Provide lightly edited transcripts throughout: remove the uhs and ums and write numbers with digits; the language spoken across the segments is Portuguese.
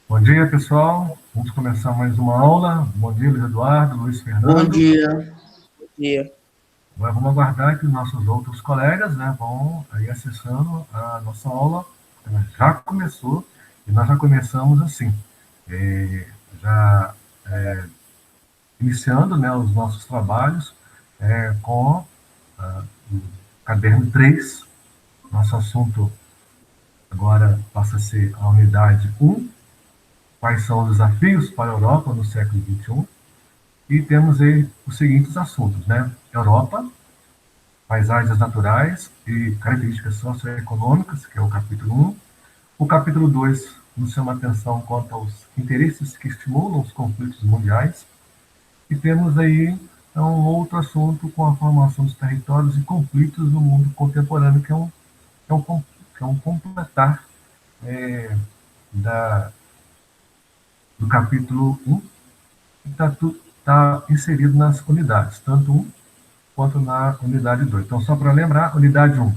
Bom dia, pessoal. Vamos começar mais uma aula. Bom dia, Luiz Eduardo, Luiz Fernando. Bom dia. Bom dia. Agora vamos aguardar que os nossos outros colegas, né, vão aí acessando a nossa aula. Ela já começou e nós já começamos assim, já iniciando, né, os nossos trabalhos com o caderno 3. Nosso assunto agora passa a ser a unidade 1. Quais são os desafios para a Europa no século XXI? E temos aí os seguintes assuntos, né? Europa, paisagens naturais e características socioeconômicas, que é o capítulo 1. O capítulo 2 nos chama a atenção quanto aos interesses que estimulam os conflitos mundiais. E temos aí um outro assunto com a formação dos territórios e conflitos no mundo contemporâneo, que é um completar do capítulo 1, que está inserido nas unidades, tanto 1 quanto na unidade 2. Então, só para lembrar, unidade 1, o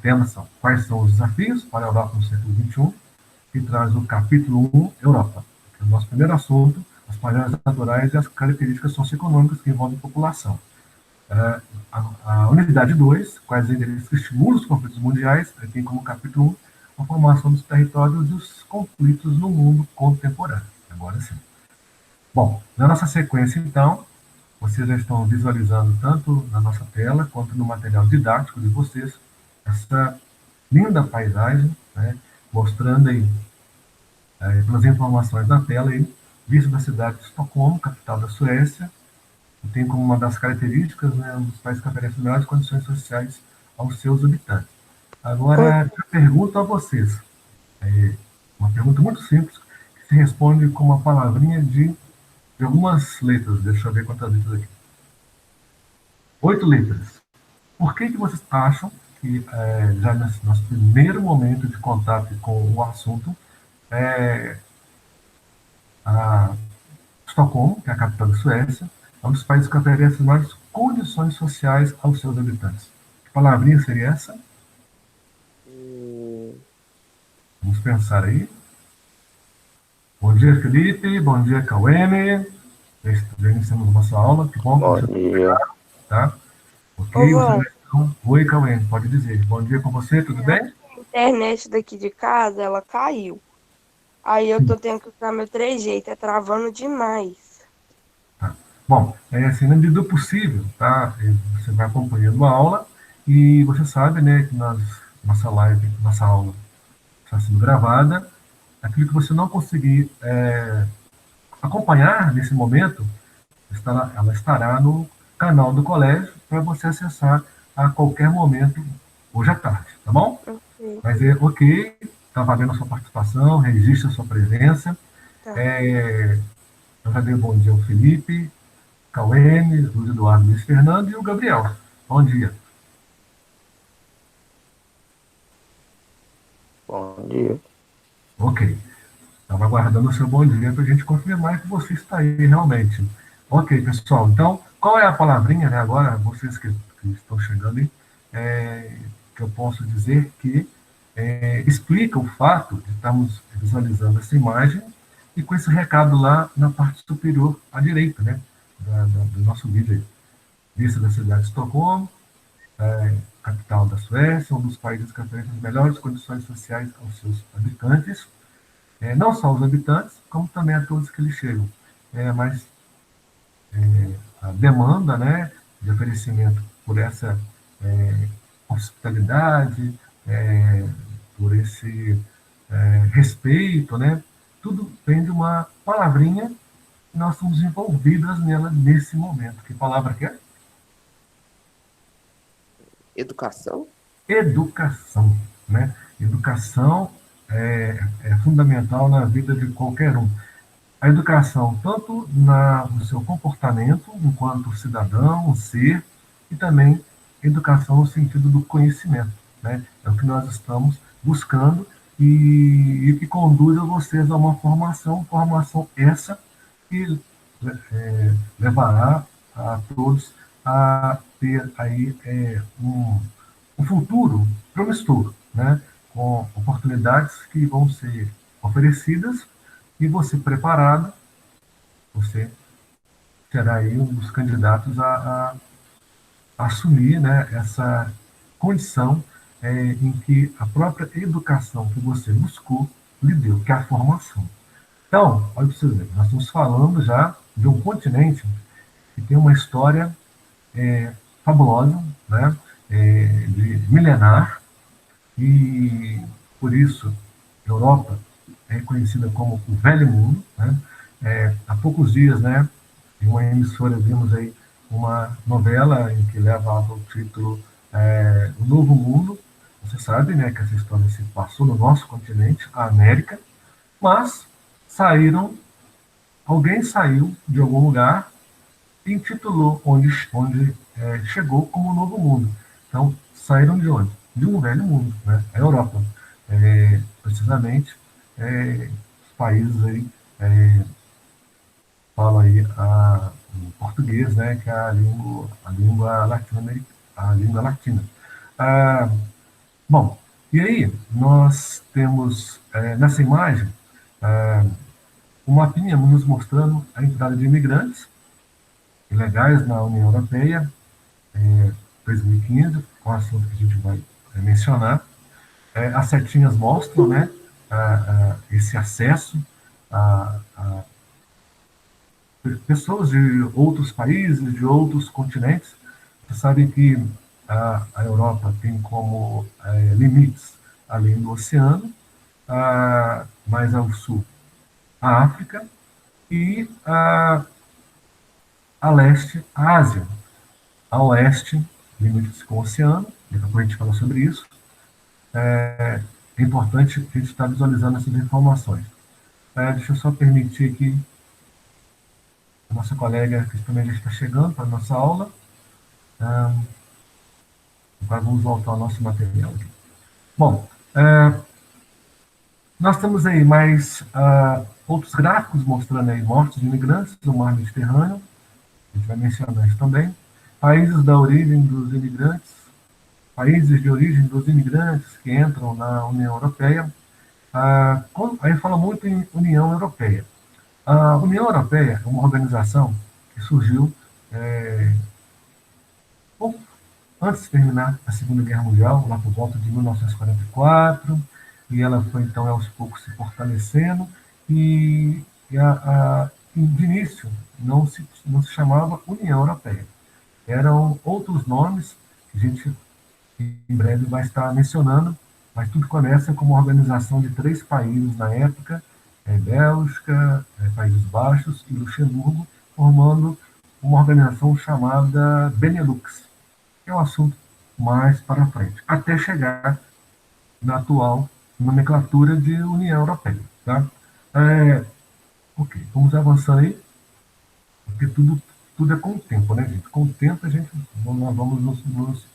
tema são quais são os desafios para a Europa no século XXI, que traz o capítulo 1, Europa, que é o nosso primeiro assunto, as paisagens naturais e as características socioeconômicas que envolvem população. A unidade 2, quais interesses que estimulam os conflitos mundiais, tem como capítulo 1 a formação dos territórios e os conflitos no mundo contemporâneo. Agora sim. Bom, na nossa sequência, então, vocês já estão visualizando tanto na nossa tela quanto no material didático de vocês essa linda paisagem, né, mostrando aí, pelas informações da tela, aí, vista da cidade de Estocolmo, capital da Suécia, que tem como uma das características, né, um dos países que oferece melhores condições sociais aos seus habitantes. Agora, eu pergunto a vocês, uma pergunta muito simples, que se responde com uma palavrinha de algumas letras. Deixa eu ver quantas letras aqui. 8 letras. Por que vocês acham que, já nesse nosso primeiro momento de contato com o assunto, a Estocolmo, que é a capital da Suécia, é um dos países que oferece mais condições sociais aos seus habitantes? Que palavrinha seria essa? Vamos pensar aí. Bom dia, Felipe. Bom dia, Cauene. Já iniciamos nossa aula. Que bom que Bom você dia. tá? Ok? Oi, Cauene, pode dizer. Bom dia com você, tudo bem? A internet daqui de casa, ela caiu. Aí eu tô tendo que usar meu trejeito, é travando demais. Tá. Bom, assim, na medida do possível, tá? Você vai acompanhando a aula e você sabe, né, que nossa live, nossa aula está sendo gravada. Aquilo que você não conseguir acompanhar nesse momento, ela estará no canal do colégio para você acessar a qualquer momento, hoje à tarde, tá bom? Ok. Mas ok, está valendo a sua participação, registre a sua presença. Tá. Eu já dei um bom dia ao Felipe, Cauene, Luiz Eduardo, Luiz Fernando e o Gabriel. Bom dia. Bom dia. Ok. Estava aguardando o seu bom dia para a gente confirmar que você está aí realmente. Ok, pessoal. Então, qual é a palavrinha, né, agora, vocês que estão chegando aí, que eu posso dizer que explica o fato de estarmos visualizando essa imagem e com esse recado lá na parte superior à direita, né, do nosso vídeo aí. Vista da cidade de Estocolmo, capital da Suécia, um dos países que oferece as melhores condições sociais aos seus habitantes, não só os habitantes, como também a todos que eles chegam. Mas a demanda, né, de oferecimento por essa hospitalidade, por esse respeito, né, tudo vem de uma palavrinha que nós somos envolvidas nela nesse momento. Que palavra que é? Educação? Educação, né? Educação é fundamental na vida de qualquer um. A educação, tanto no seu comportamento, enquanto cidadão, um ser, e também educação no sentido do conhecimento, né? É o que nós estamos buscando e que conduz a vocês a uma formação essa que levará a todos a ter aí um futuro promissor, né? com oportunidades que vão ser oferecidas e você preparado, você será aí um dos candidatos a assumir, né, essa condição em que a própria educação que você buscou lhe deu, que é a formação. Então, olha para você ver, nós estamos falando já de um continente que tem uma história fabulosa, né, de milenar, e por isso a Europa é reconhecida como o Velho Mundo. Né? Há poucos dias, né, em uma emissora vimos aí uma novela em que levava o título O Novo Mundo. Você sabe, né, que essa história se passou no nosso continente, a América, mas alguém saiu de algum lugar e intitulou onde chegou como o Novo Mundo. Então, saíram de onde? De um velho mundo, né? A Europa. Precisamente, os países aí falam aí o português, né? Que é a língua latino-americana, a língua latina. Ah, bom, e aí nós temos nessa imagem um mapinha nos mostrando a entrada de imigrantes ilegais na União Europeia, em 2015, com o assunto que a gente vai mencionar. As setinhas mostram, né, esse acesso a pessoas de outros países, de outros continentes. Você sabe que a Europa tem como limites além do oceano, mais ao sul a África e a leste a Ásia. A oeste, limites com o oceano, daqui a pouco a gente fala sobre isso. É importante a gente estar visualizando essas informações. Deixa eu só permitir aqui a nossa colega que também já está chegando para a nossa aula. Agora vamos voltar ao nosso material aqui. Bom, nós temos aí mais outros gráficos mostrando aí mortes de imigrantes no mar Mediterrâneo. A gente vai mencionar isso também. Países de origem dos imigrantes que entram na União Europeia. Aí fala muito em União Europeia. A União Europeia é uma organização que surgiu pouco antes de terminar a Segunda Guerra Mundial, lá por volta de 1944, e ela foi então aos poucos se fortalecendo, e de início não se chamava União Europeia. Eram outros nomes que a gente em breve vai estar mencionando, mas tudo começa como uma organização de 3 países na época, Bélgica, Países Baixos e Luxemburgo, formando uma organização chamada Benelux, que é um assunto mais para frente, até chegar na atual nomenclatura de União Europeia. Tá? Ok, vamos avançando aí, porque tudo é com o tempo, né, gente? Com o tempo nós vamos nos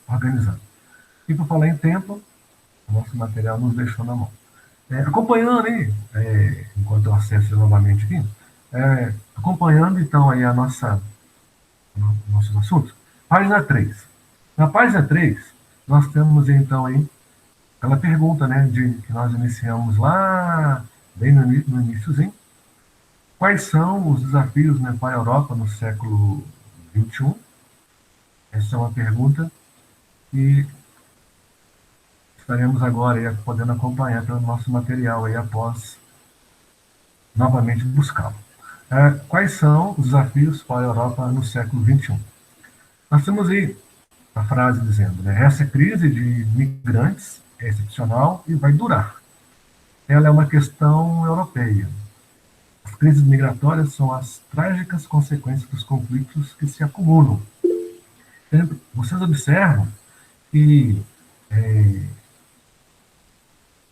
organizando. E por falar em tempo, o nosso material nos deixou na mão. Acompanhando aí, enquanto eu acesso novamente aqui, acompanhando então aí nossos assuntos, página 3. Na página 3, nós temos então aí aquela pergunta, né, que nós iniciamos lá, bem no iníciozinho. Quais são os desafios, né, para a Europa no século XXI? Essa é uma pergunta que estaremos agora aí, podendo acompanhar pelo nosso material aí após novamente buscá-lo. Quais são os desafios para a Europa no século XXI? Nós temos aí a frase dizendo, né, essa crise de migrantes é excepcional e vai durar. Ela é uma questão europeia. As crises migratórias são as trágicas consequências dos conflitos que se acumulam. Vocês observam que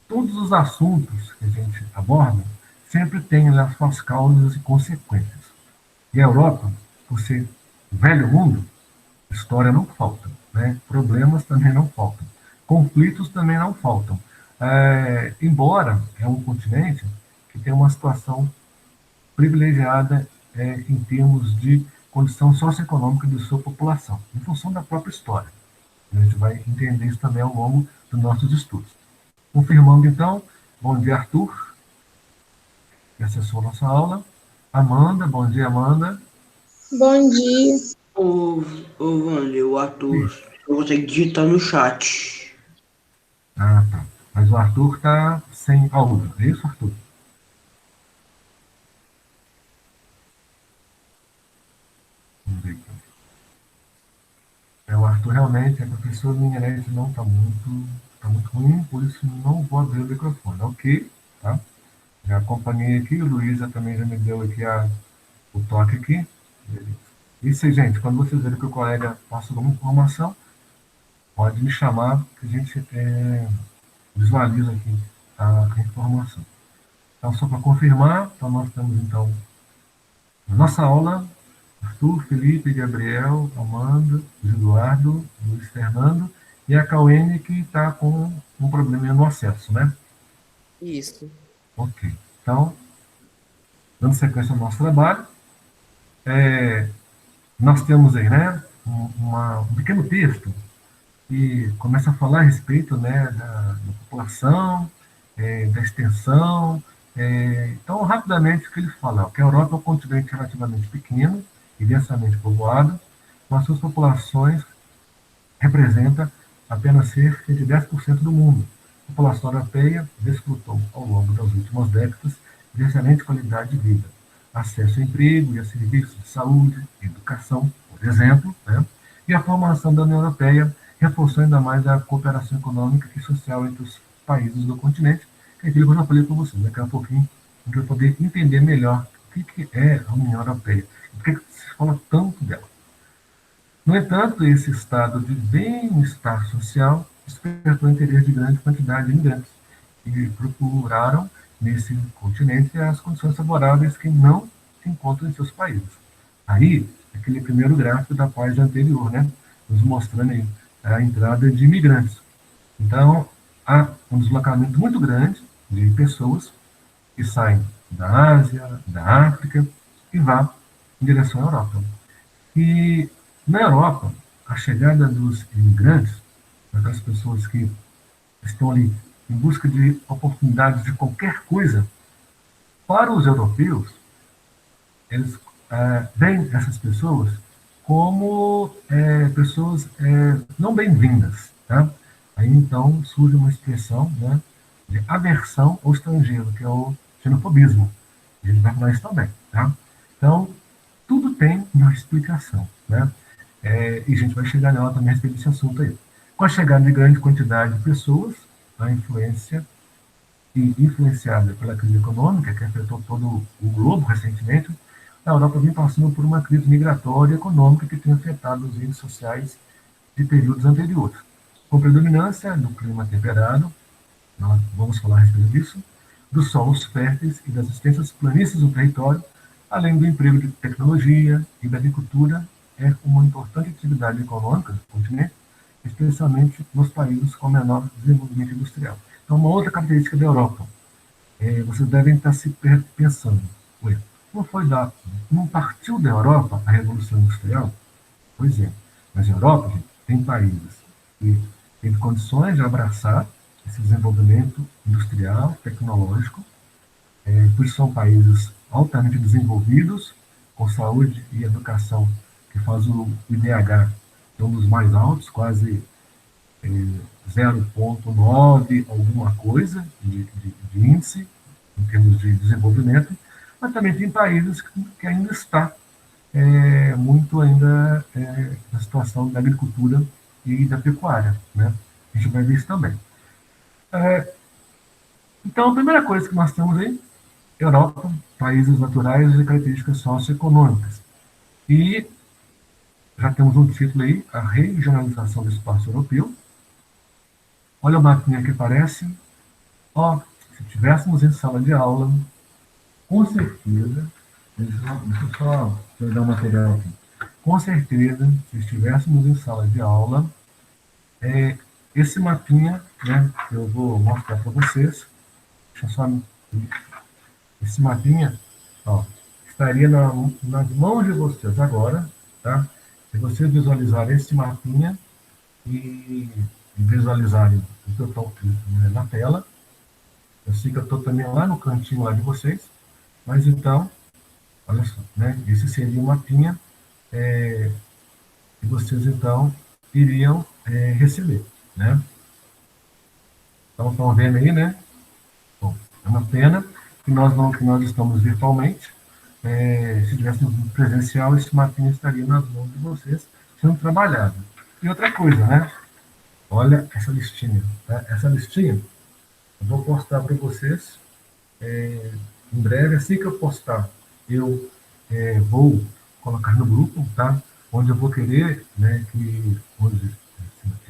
todos os assuntos que a gente aborda sempre têm as suas causas e consequências. E a Europa, por ser velho mundo, história não falta, né? Problemas também não faltam, conflitos também não faltam. Embora é um continente que tem uma situação privilegiada em termos de condição socioeconômica de sua população, em função da própria história. A gente vai entender isso também ao longo dos nossos estudos. Confirmando, então, bom dia, Arthur, que acessou nossa aula. Amanda, bom dia, Amanda. Bom dia. Wander, o Arthur não consegue digitar no chat. Ah, tá. Mas o Arthur está sem áudio, é isso, Arthur? Vamos ver aqui. O Arthur realmente, a professora minha internet não tá muito ruim, por isso não vou abrir o microfone, ok? Tá? Já acompanhei aqui, o Luísa também já me deu aqui o toque aqui. Isso aí, gente, quando vocês verem que o colega passa alguma informação, pode me chamar, que a gente visualiza aqui a informação. Então, só para confirmar, então nós temos, então, na nossa aula, Arthur, Felipe, Gabriel, Amanda, Eduardo, Luiz Fernando, e a Cauene que está com um probleminha no acesso, né? Isso. Ok. Então, dando sequência ao nosso trabalho, nós temos aí, né, um pequeno texto que começa a falar a respeito, né, da população, da extensão. Então, rapidamente, o que ele fala? Que a Europa é um continente relativamente pequeno e densamente povoado, com as suas populações representa apenas cerca de 10% do mundo. A população europeia desfrutou, ao longo das últimas décadas, de excelente qualidade de vida, acesso a emprego e a serviços de saúde, educação, por exemplo, né? E a formação da União Europeia reforçou ainda mais a cooperação econômica e social entre os países do continente, que é aquilo que eu já falei para vocês. Daqui a pouquinho a gente vai poder entender melhor o que é a União Europeia, por que se fala tanto dela. No entanto, esse estado de bem-estar social despertou o interesse de grande quantidade de imigrantes que procuraram nesse continente as condições favoráveis que não se encontram em seus países. Aí, aquele primeiro gráfico da página anterior, né, nos mostrando aí a entrada de imigrantes. Então, há um deslocamento muito grande de pessoas que saem da Ásia, da África e vão em direção à Europa. E na Europa, a chegada dos imigrantes, das pessoas que estão ali em busca de oportunidades de qualquer coisa, para os europeus, eles veem essas pessoas como pessoas não bem-vindas. Tá? Aí então surge uma expressão, né, de aversão ao estrangeiro, que é o xenofobismo. Ele vai falar isso também. Tá? Então, tudo tem uma explicação. Né? E a gente vai chegar nela também a respeito desse assunto aí. Com a chegada de grande quantidade de pessoas, a influência e influenciada pela crise econômica que afetou todo o globo recentemente, a Europa vem passando por uma crise migratória e econômica que tem afetado os índices sociais de períodos anteriores. Com predominância do clima temperado, nós vamos falar a respeito disso, dos solos férteis e das extensas planícies do território, além do emprego de tecnologia e da agricultura, é uma importante atividade econômica do continente, especialmente nos países com menor desenvolvimento industrial. Então, uma outra característica da Europa, vocês devem estar se pensando, ué, não partiu da Europa a Revolução Industrial? Pois é, mas a Europa, gente, tem países que teve condições de abraçar esse desenvolvimento industrial, tecnológico, por isso são países altamente desenvolvidos, com saúde e educação, que faz o IDH, é um dos mais altos, quase 0,9 alguma coisa de índice, em termos de desenvolvimento, mas também tem países que ainda está muito ainda na situação da agricultura e da pecuária. Né? A gente vai ver isso também. Então, a primeira coisa que nós temos aí, Europa, países naturais e características socioeconômicas. E já temos um título aí, a regionalização do espaço europeu. Olha o mapinha que aparece. Ó, se estivéssemos em sala de aula, com certeza, deixa eu só pegar o material aqui. Com certeza, se estivéssemos em sala de aula, esse mapinha, né, que eu vou mostrar para vocês, deixa eu só. Esse mapinha, ó, estaria nas mãos de vocês agora, tá? Se vocês visualizarem esse mapinha e visualizarem o que eu estou na tela. Eu sei que eu estou também lá no cantinho lá de vocês, mas então, olha só, né? Esse seria um mapinha que vocês então iriam receber, né? Então, estão vendo aí, né? Bom, é uma pena que nós estamos virtualmente. Se tivéssemos presencial, esse mapinha estaria nas mãos de vocês sendo trabalhado. E outra coisa, né? Olha essa listinha. Tá? Essa listinha eu vou postar para vocês em breve. Assim que eu postar, eu vou colocar no grupo, tá? Onde eu vou querer, né, que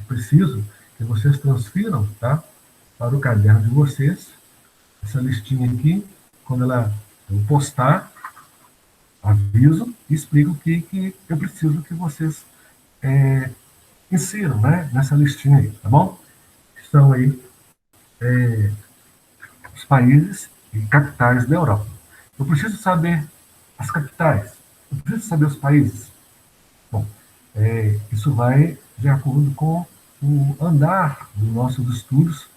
preciso que vocês transfiram, tá? Para o caderno de vocês, essa listinha aqui, quando eu postar, aviso e explico o que eu preciso que vocês insiram, né, nessa listinha aí, tá bom? São aí os países e capitais da Europa. Eu preciso saber as capitais, eu preciso saber os países. Bom, isso vai de acordo com o andar dos nossos estudos.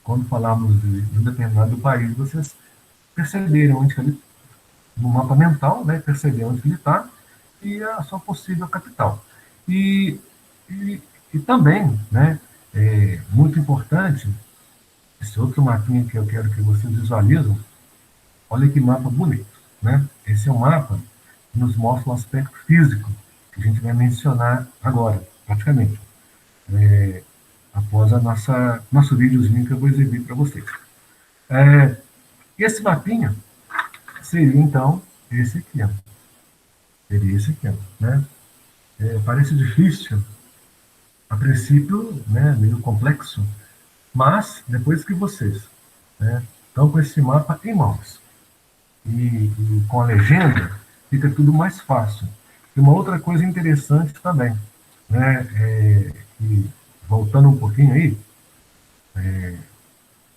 Quando falamos de um determinado país, vocês perceberem onde ele, no mapa mental, né, perceber onde ele está e a sua possível capital. E, e também, né, muito importante, esse outro mapinha que eu quero que vocês visualizem, olha que mapa bonito, né? Esse é um mapa que nos mostra o aspecto físico que a gente vai mencionar agora, praticamente, após nosso videozinho que eu vou exibir para vocês. Esse mapinha seria, então, esse aqui, ó. Seria esse aqui, ó, né? Parece difícil, a princípio, né, meio complexo, mas depois que vocês, né, estão com esse mapa em mãos e com a legenda, fica tudo mais fácil. E uma outra coisa interessante também, né, que, voltando um pouquinho aí,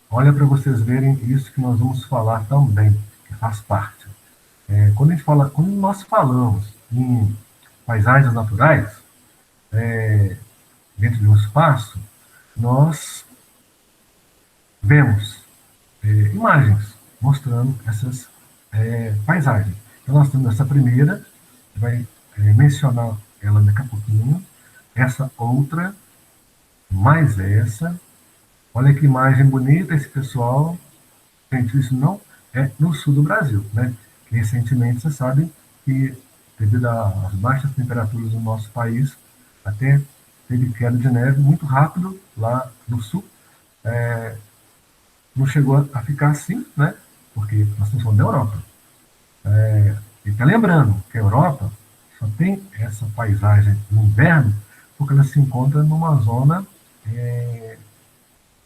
olha para vocês verem isso que nós vamos falar também, que faz parte. Quando nós falamos em paisagens naturais, dentro de um espaço, nós vemos imagens mostrando essas paisagens. Então, nós temos essa primeira, que vai mencionar ela daqui a pouquinho, essa outra, mais essa. Olha que imagem bonita esse pessoal. Gente, isso não é no sul do Brasil, né? Que recentemente, vocês sabem que, devido às baixas temperaturas do nosso país, até teve queda de neve muito rápido lá no sul. Não chegou a ficar assim, né? Porque nós estamos falando da Europa. E está lembrando que a Europa só tem essa paisagem no inverno porque ela se encontra numa zona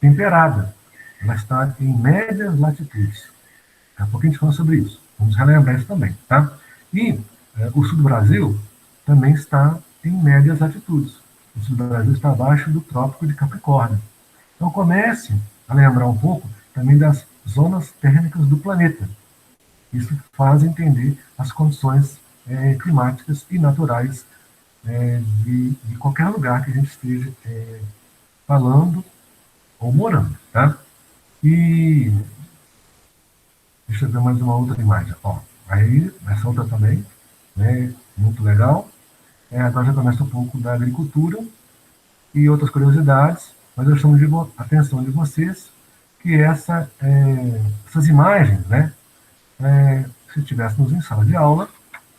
temperada. Ela está em médias latitudes. Daqui a pouco a gente fala sobre isso. Vamos relembrar isso também, tá? E o sul do Brasil também está em médias latitudes. O sul do Brasil está abaixo do Trópico de Capricórnio. Então comece a lembrar um pouco também das zonas térmicas do planeta. Isso faz entender as condições climáticas e naturais de qualquer lugar que a gente esteja falando ou morando, tá? E deixa eu ver mais uma outra imagem. Ó, aí, essa outra também, né, muito legal. Agora já começa um pouco da agricultura e outras curiosidades, mas eu chamo a atenção de vocês que essas imagens, né, se estivéssemos em sala de aula,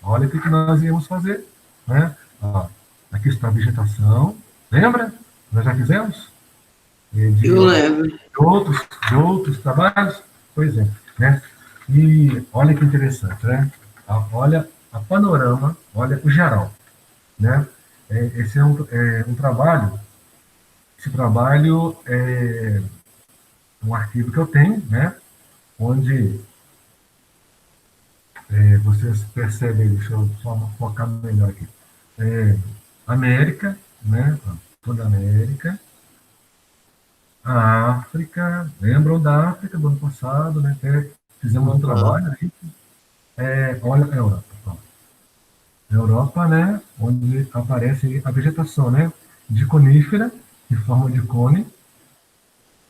olha o que nós íamos fazer, né? Ó, aqui está a vegetação, lembra? Nós já fizemos? Eu lembro. De outros trabalhos? Pois é, né? E olha que interessante, né? Olha a panorama, olha o geral, né? Esse é um trabalho, esse trabalho é um arquivo que eu tenho, né? Onde vocês percebem, deixa eu só focar melhor aqui. América, né? Toda a América. A África, lembram da África do ano passado, né? Até fizemos um trabalho aí. Olha a Europa. Ó. Europa, né? Onde aparece a vegetação, né? De conífera em forma de cone.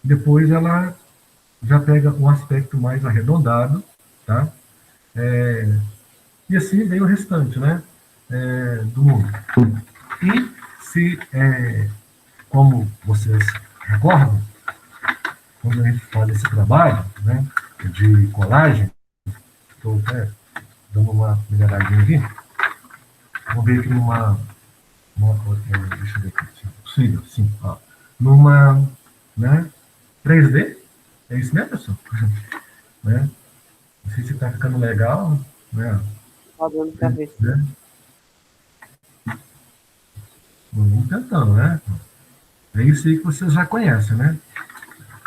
Depois ela já pega um aspecto mais arredondado, tá? E assim vem o restante, né? Do mundo. E se, como vocês recordam, quando a gente faz esse trabalho, né, de colagem, estou até dando uma melhoradinha aqui, vou ver aqui deixa eu ver aqui, se possível, sim, ó, numa, né, 3D, é isso mesmo, pessoal? Né? Não sei se está ficando legal, né? Tá dando pra ver. Né? Vamos tentando, né? É isso aí que vocês já conhecem, né?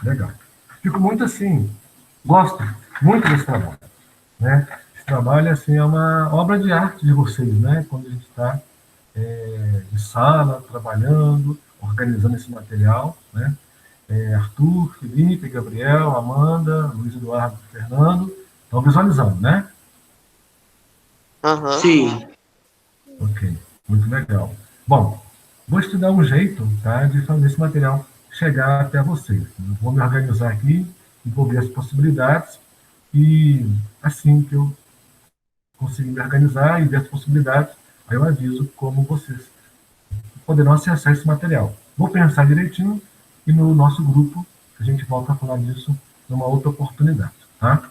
Legal. Fico muito assim, gosto muito desse trabalho, né? Esse trabalho, assim, é uma obra de arte de vocês, né? Quando a gente está em sala, trabalhando, organizando esse material, né? Arthur, Felipe, Gabriel, Amanda, Luiz Eduardo, Fernando, estão visualizando, né? Aham. Sim. Ok, muito legal. Bom, vou estudar um jeito, tá, de fazer esse material chegar até vocês. Eu vou me organizar aqui, vou ver as possibilidades e assim que eu conseguir me organizar e ver as possibilidades, aí eu aviso como vocês poderão acessar esse material. Vou pensar direitinho e no nosso grupo a gente volta a falar disso numa outra oportunidade, tá?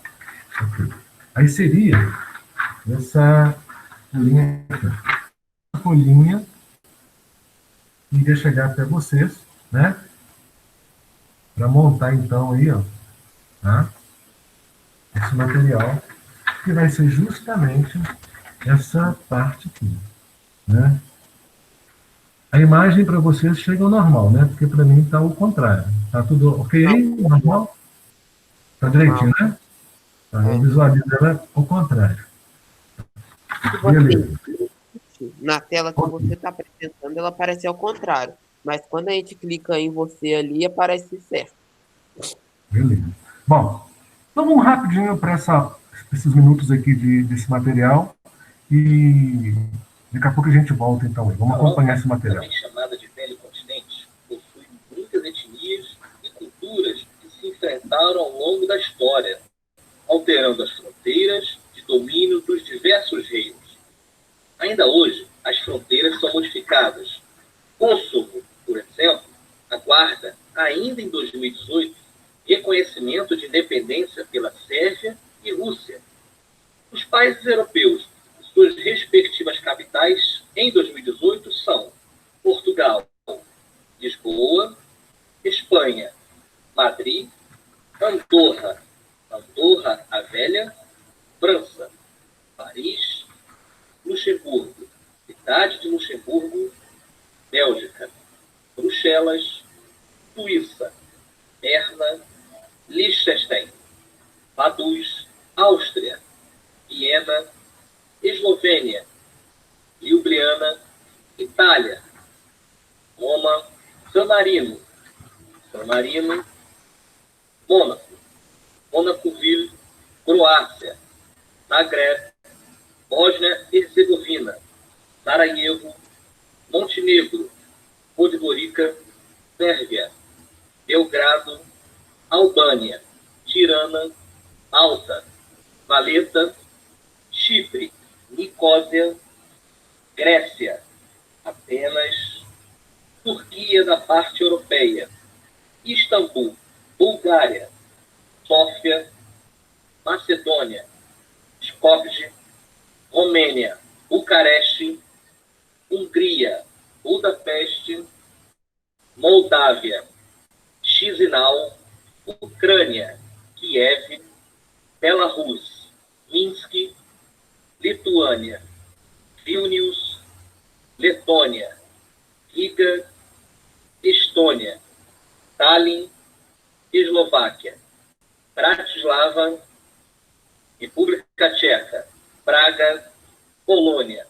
Ok. Aí seria essa linha aqui, a folhinha iria chegar até vocês, né? Para montar então aí, ó, tá? Esse material que vai ser justamente essa parte aqui, né? A imagem para vocês chega ao normal, né? Porque para mim está o contrário. Tá tudo ok aí? Normal? Tá direitinho, né? Tá, eu visualizo ela ao contrário. Se você, Beleza. na tela que você está apresentando, ela aparece ao contrário. Mas quando a gente clica em você ali, aparece certo. Beleza. Bom, então vamos rapidinho para esses minutos aqui desse material e daqui a pouco a gente volta então. Vamos acompanhar esse material. Também chamada de Velho Continente, possui muitas etnias e culturas que se enfrentaram ao longo da história, alterando as fronteiras de domínio dos diversos reinos. Ainda hoje, as fronteiras são modificadas. Kosovo, por exemplo, aguarda, ainda em 2018, reconhecimento de independência pela Sérvia e Rússia. Os países europeus e suas respectivas capitais em 2018 são Portugal, Lisboa, Espanha, Madrid, Andorra, Andorra a Velha, França, Paris, Luxemburgo, Cidade de Luxemburgo, Bélgica, Bruxelas, Suíça, Berna, Liechtenstein, Vaduz, Áustria, Viena, Eslovênia, Ljubljana, Itália, Roma, San Marino, Mônaco, Mônaco-Ville, Croácia, Zagreb, Bósnia-Herzegovina, Sarajevo, Montenegro, Podgorica, Sérvia, Belgrado, Albânia, Tirana, Malta, Valeta, Chipre, Nicósia, Grécia, Atenas, Turquia da parte europeia, Istambul, Bulgária, Sófia, Macedônia, Skopje, Romênia, Bucareste, Hungria, Budapeste, Moldávia, Chisinau, Ucrânia, Kiev, Belarus, Minsk, Lituânia, Vilnius, Letônia, Riga, Estônia, Tallinn, Eslováquia, Bratislava, República Tcheca, Praga, Polônia,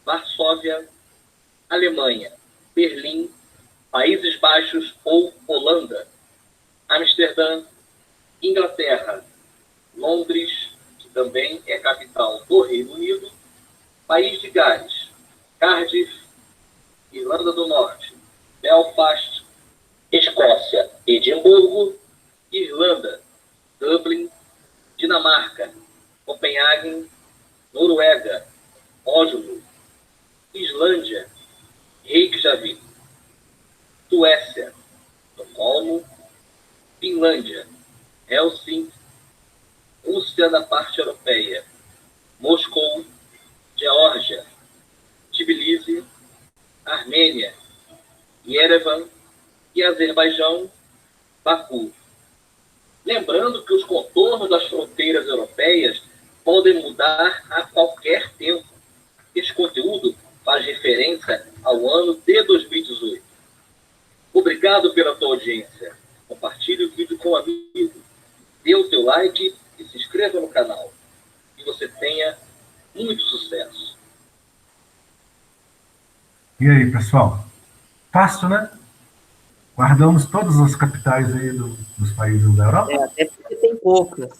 Varsóvia, Alemanha, Berlim, Países Baixos ou Holanda, Amsterdã, Inglaterra, Londres, que também é capital do Reino Unido, País de Gales, Cardiff, Irlanda do Norte, Belfast, Escócia, Edimburgo. Irlanda, Dublin. Dinamarca, Copenhague. Noruega, Oslo. Islândia, Reykjavik. Suécia, Estocolmo. Finlândia, Helsinki. Rússia da parte europeia, Moscou. Geórgia, Tbilisi. Armênia, Yerevan. E Azerbaijão, Baku. Lembrando que os contornos das fronteiras europeias podem mudar a qualquer tempo. Este conteúdo faz referência ao ano de 2018. Obrigado pela tua audiência. Compartilhe o vídeo com um amigo. Dê o teu like e se inscreva no canal. Que você tenha muito sucesso. E aí, pessoal? Fácil, né? Guardamos todas as capitais aí dos países da Europa? Até porque tem poucas.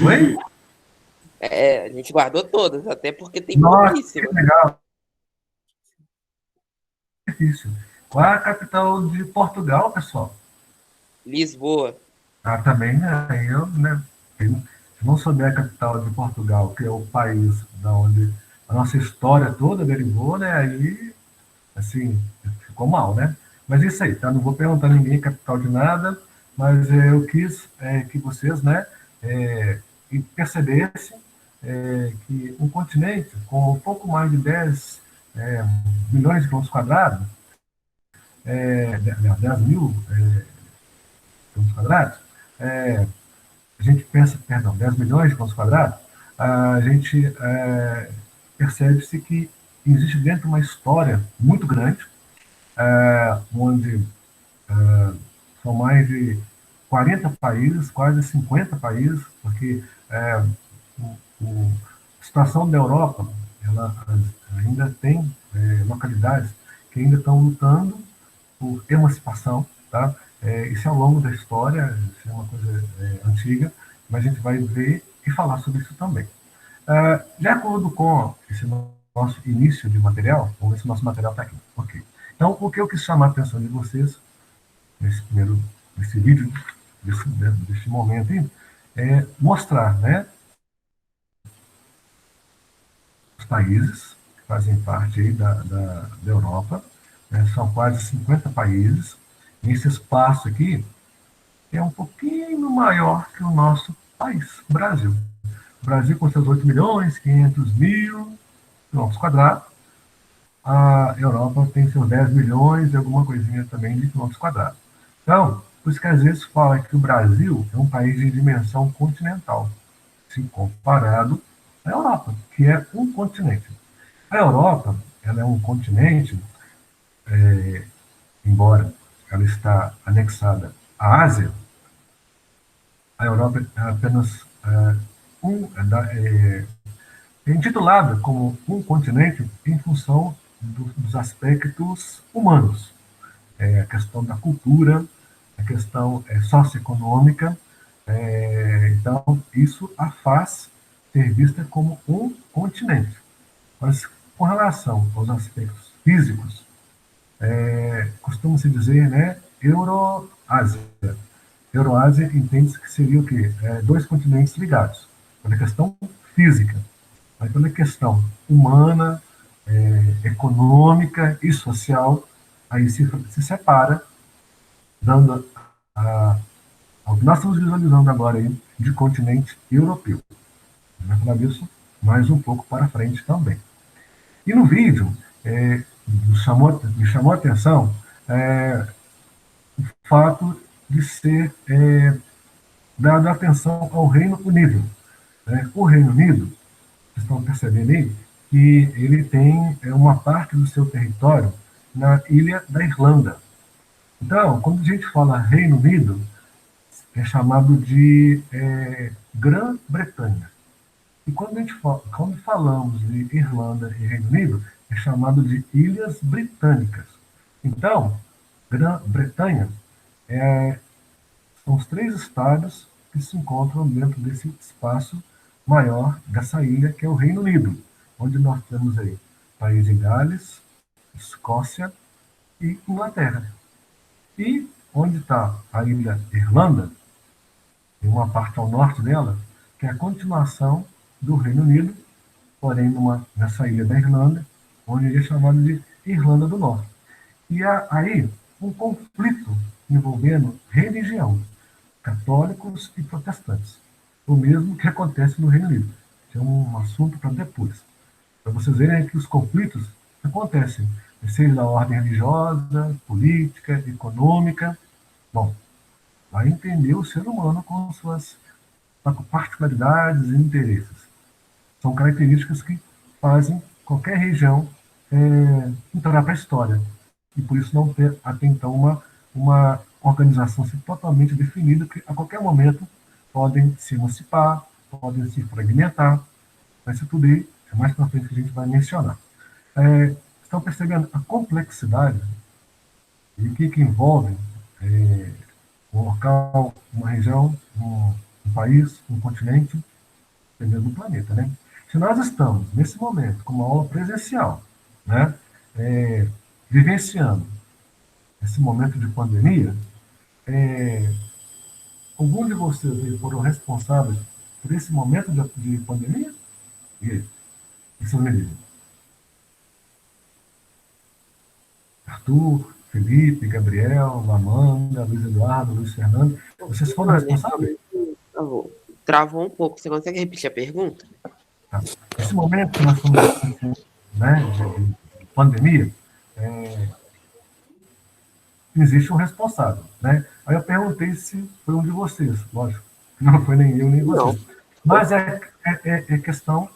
Oi? A gente guardou todas, até porque tem Nossa, pouquíssimas. que legal. Difícil. Qual é a capital de Portugal, pessoal? Lisboa. Também, né? Se não souber a capital de Portugal, que é o país da onde a nossa história toda derivou, né? Aí, assim, ficou mal, né? Mas isso aí, tá? Não vou perguntar a ninguém capital de nada, mas eu quis que vocês, né, percebessem que um continente com um pouco mais de 10 milhões de quilômetros quadrados, 10 mil quilômetros quadrados, a gente pensa, perdão, 10 milhões de quilômetros quadrados, a gente percebe-se que existe dentro uma história muito grande, onde são mais de 40 países, quase 50 países, porque a situação da Europa, ela ainda tem localidades que ainda estão lutando por emancipação, tá? Isso é ao longo da história, isso é uma coisa antiga, mas a gente vai ver e falar sobre isso também. De acordo com esse nosso início de material, vamos ver se o nosso material está aqui. Ok. Então, o que eu quis chamar a atenção de vocês nesse vídeo, desse momento aí, é mostrar, né, os países que fazem parte aí da Europa, né, são quase 50 países. Esse espaço aqui é um pouquinho maior que o nosso país, o Brasil. O Brasil com seus 8 milhões, 500 mil quilômetros quadrados. A Europa tem seus 10 milhões e alguma coisinha também de quilômetros quadrados. Então, por isso que às vezes fala que o Brasil é um país de dimensão continental, se comparado à Europa, que é um continente. A Europa, ela é um continente, embora ela está anexada à Ásia, a Europa é apenas é intitulada como um continente em função dos aspectos humanos. A questão da cultura, a questão socioeconômica. Então, isso a faz ser vista como um continente. Mas, com relação aos aspectos físicos, costuma-se dizer, né, Euroásia. Euroásia entende-se que seria o quê? Dois continentes ligados, pela questão física, mas pela questão humana, econômica e social, aí se separa, dando ao que nós estamos visualizando agora aí, de continente europeu. Vai falar disso mais um pouco para frente também. E no vídeo, me chamou a atenção o fato de ser dado atenção ao Reino Unido. O Reino Unido, vocês estão percebendo aí, que ele tem uma parte do seu território na ilha da Irlanda. Então, quando a gente fala Reino Unido, é chamado de Grã-Bretanha. E quando falamos de Irlanda e Reino Unido, é chamado de Ilhas Britânicas. Então, Grã-Bretanha são os 3 estados que se encontram dentro desse espaço maior dessa ilha, que é o Reino Unido, onde nós temos aí País de Gales, Escócia e Inglaterra. E onde está a ilha Irlanda, tem uma parte ao norte dela, que é a continuação do Reino Unido, porém nessa ilha da Irlanda, onde é chamado de Irlanda do Norte. E há aí um conflito envolvendo religião, católicos e protestantes. O mesmo que acontece no Reino Unido. Que é um assunto para depois. Para vocês verem que os conflitos acontecem, seja da ordem religiosa, política, econômica. Bom, vai entender o ser humano com suas particularidades e interesses. São características que fazem qualquer região entrar para a história. E por isso não ter até então uma organização assim, totalmente definida, que a qualquer momento podem se emancipar, podem se fragmentar, mas isso tudo aí é mais para frente que a gente vai mencionar. Estão percebendo a complexidade e o que envolve um local, uma região, um país, um continente, dependendo do planeta, né? Se nós estamos, nesse momento, com uma aula presencial, né, vivenciando esse momento de pandemia, algum de vocês aí foram responsáveis por esse momento de pandemia? E aí? Isso me diz. Arthur, Felipe, Gabriel, Amanda, Luiz Eduardo, Luiz Fernando, vocês foram responsáveis? Travou um pouco. Você consegue repetir a pergunta? Tá. Esse momento que nós estamos né, de pandemia, existe um responsável, né? Aí eu perguntei se foi um de vocês, lógico, não foi nem eu nem vocês. Mas é questão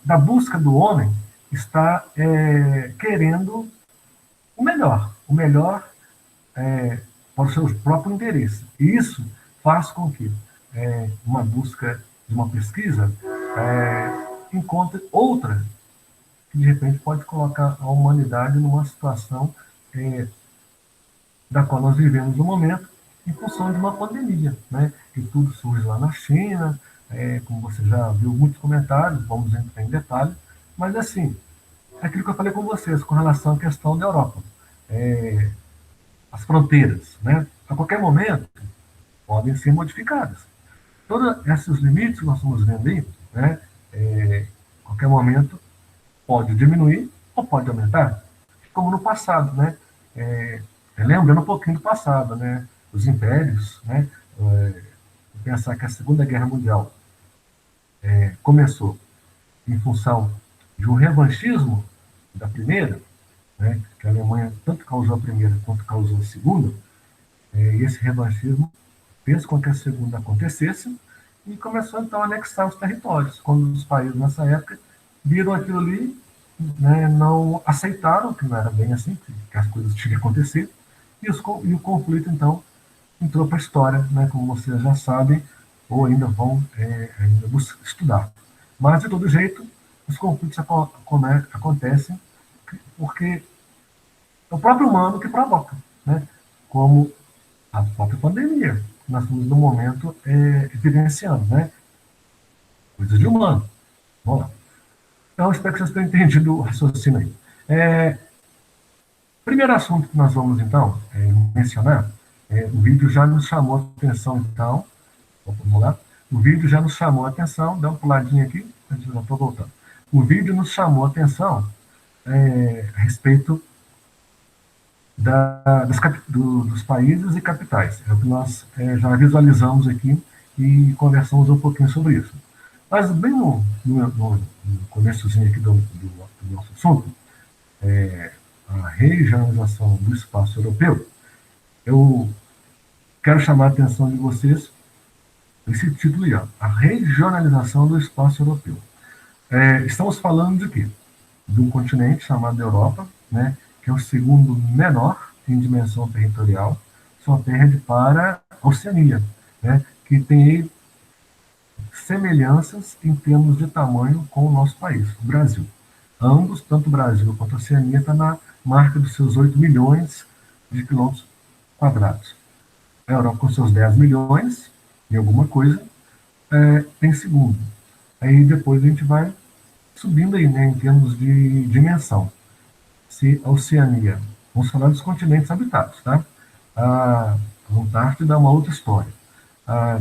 da busca do homem estar querendo o melhor para o seu próprio interesse. E isso faz com que uma busca de uma pesquisa encontre outra que de repente pode colocar a humanidade numa situação da qual nós vivemos no momento, em função de uma pandemia, né? Que tudo surge lá na China, como você já viu muitos comentários, vamos entrar em detalhe, mas assim, é aquilo que eu falei com vocês, com relação à questão da Europa. As fronteiras, né? A qualquer momento, podem ser modificadas. Todos esses limites que nós estamos vendo aí, né? A qualquer momento, pode diminuir ou pode aumentar, como no passado, né? Lembrando um pouquinho do passado, né? Os impérios, né? Pensar que a Segunda Guerra Mundial começou em função de um revanchismo da primeira, né? Que a Alemanha tanto causou a primeira quanto causou a segunda, e esse revanchismo fez com que a segunda acontecesse e começou então a anexar os territórios, quando os países nessa época viram aquilo ali, né, não aceitaram que não era bem assim, que as coisas tinham que acontecer, e o conflito, então, entrou para a história, né, como vocês já sabem, ou ainda vão estudar. Mas, de todo jeito, os conflitos acontecem porque é o próprio humano que provoca, né, como a própria pandemia, que nós estamos, no momento, vivenciando, né, coisas de humano. Vamos lá. Então, espero que vocês tenham entendido o raciocínio aí. Primeiro assunto que nós vamos, então, mencionar, o vídeo já nos chamou a atenção, então, vamos lá, o vídeo já nos chamou a atenção, dá uma puladinha aqui, a gente já está voltando. O vídeo nos chamou a atenção a respeito dos países e capitais. É o que nós já visualizamos aqui e conversamos um pouquinho sobre isso. Mas bem no começozinho aqui do nosso assunto, a regionalização do espaço europeu, eu quero chamar a atenção de vocês esse título aí, ó, a regionalização do espaço europeu. Estamos falando de quê? De um continente chamado Europa, né, que é o segundo menor em dimensão territorial, só perde para a Oceania, né, que tem semelhanças em termos de tamanho com o nosso país, o Brasil. Ambos, tanto o Brasil quanto a Oceania, está na marca dos seus 8 milhões de quilômetros quadrados. A Europa, com seus 10 milhões e alguma coisa, tem segundo. Aí depois a gente vai subindo aí, né, em termos de dimensão. Se a Oceania, vamos falar dos continentes habitados, tá? A Antártida é uma outra história,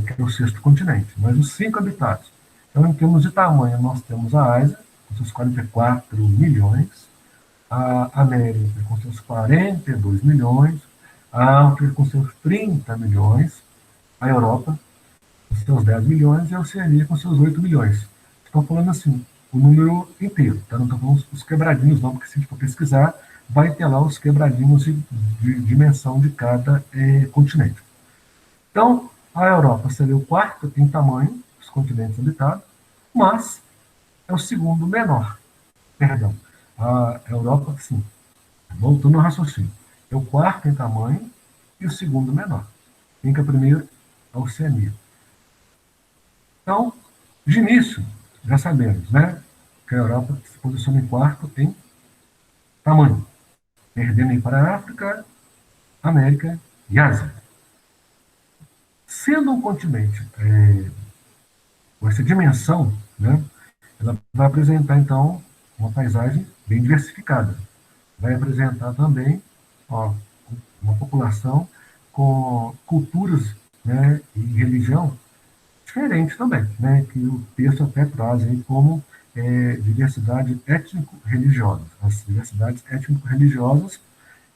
que é o sexto continente, mas os 5 habitados. Então, em termos de tamanho, nós temos a Ásia, com seus 44 milhões, a América com seus 42 milhões, a África com seus 30 milhões, a Europa com seus 10 milhões e a Oceania com seus 8 milhões. Estou falando assim, o número inteiro, tá? Não estou falando os quebradinhos não, porque se a gente for pesquisar, vai ter lá os quebradinhos de dimensão de cada continente. Então, a Europa seria o quarto em tamanho dos continentes habitados, mas é o segundo menor. Perdão, a Europa, sim, voltando ao raciocínio, é o quarto em tamanho e o segundo menor. Quem que é o primeiro? A Oceania. Então, de início, já sabemos, né, que a Europa se posiciona em quarto em tamanho, perdendo aí para a África, América e Ásia. Sendo um continente com essa dimensão, né, ela vai apresentar, então, uma paisagem bem diversificada. Vai apresentar também uma população com culturas, né, e religião diferente também, né, que o texto até traz aí como diversidade étnico-religiosa, as diversidades étnico-religiosas,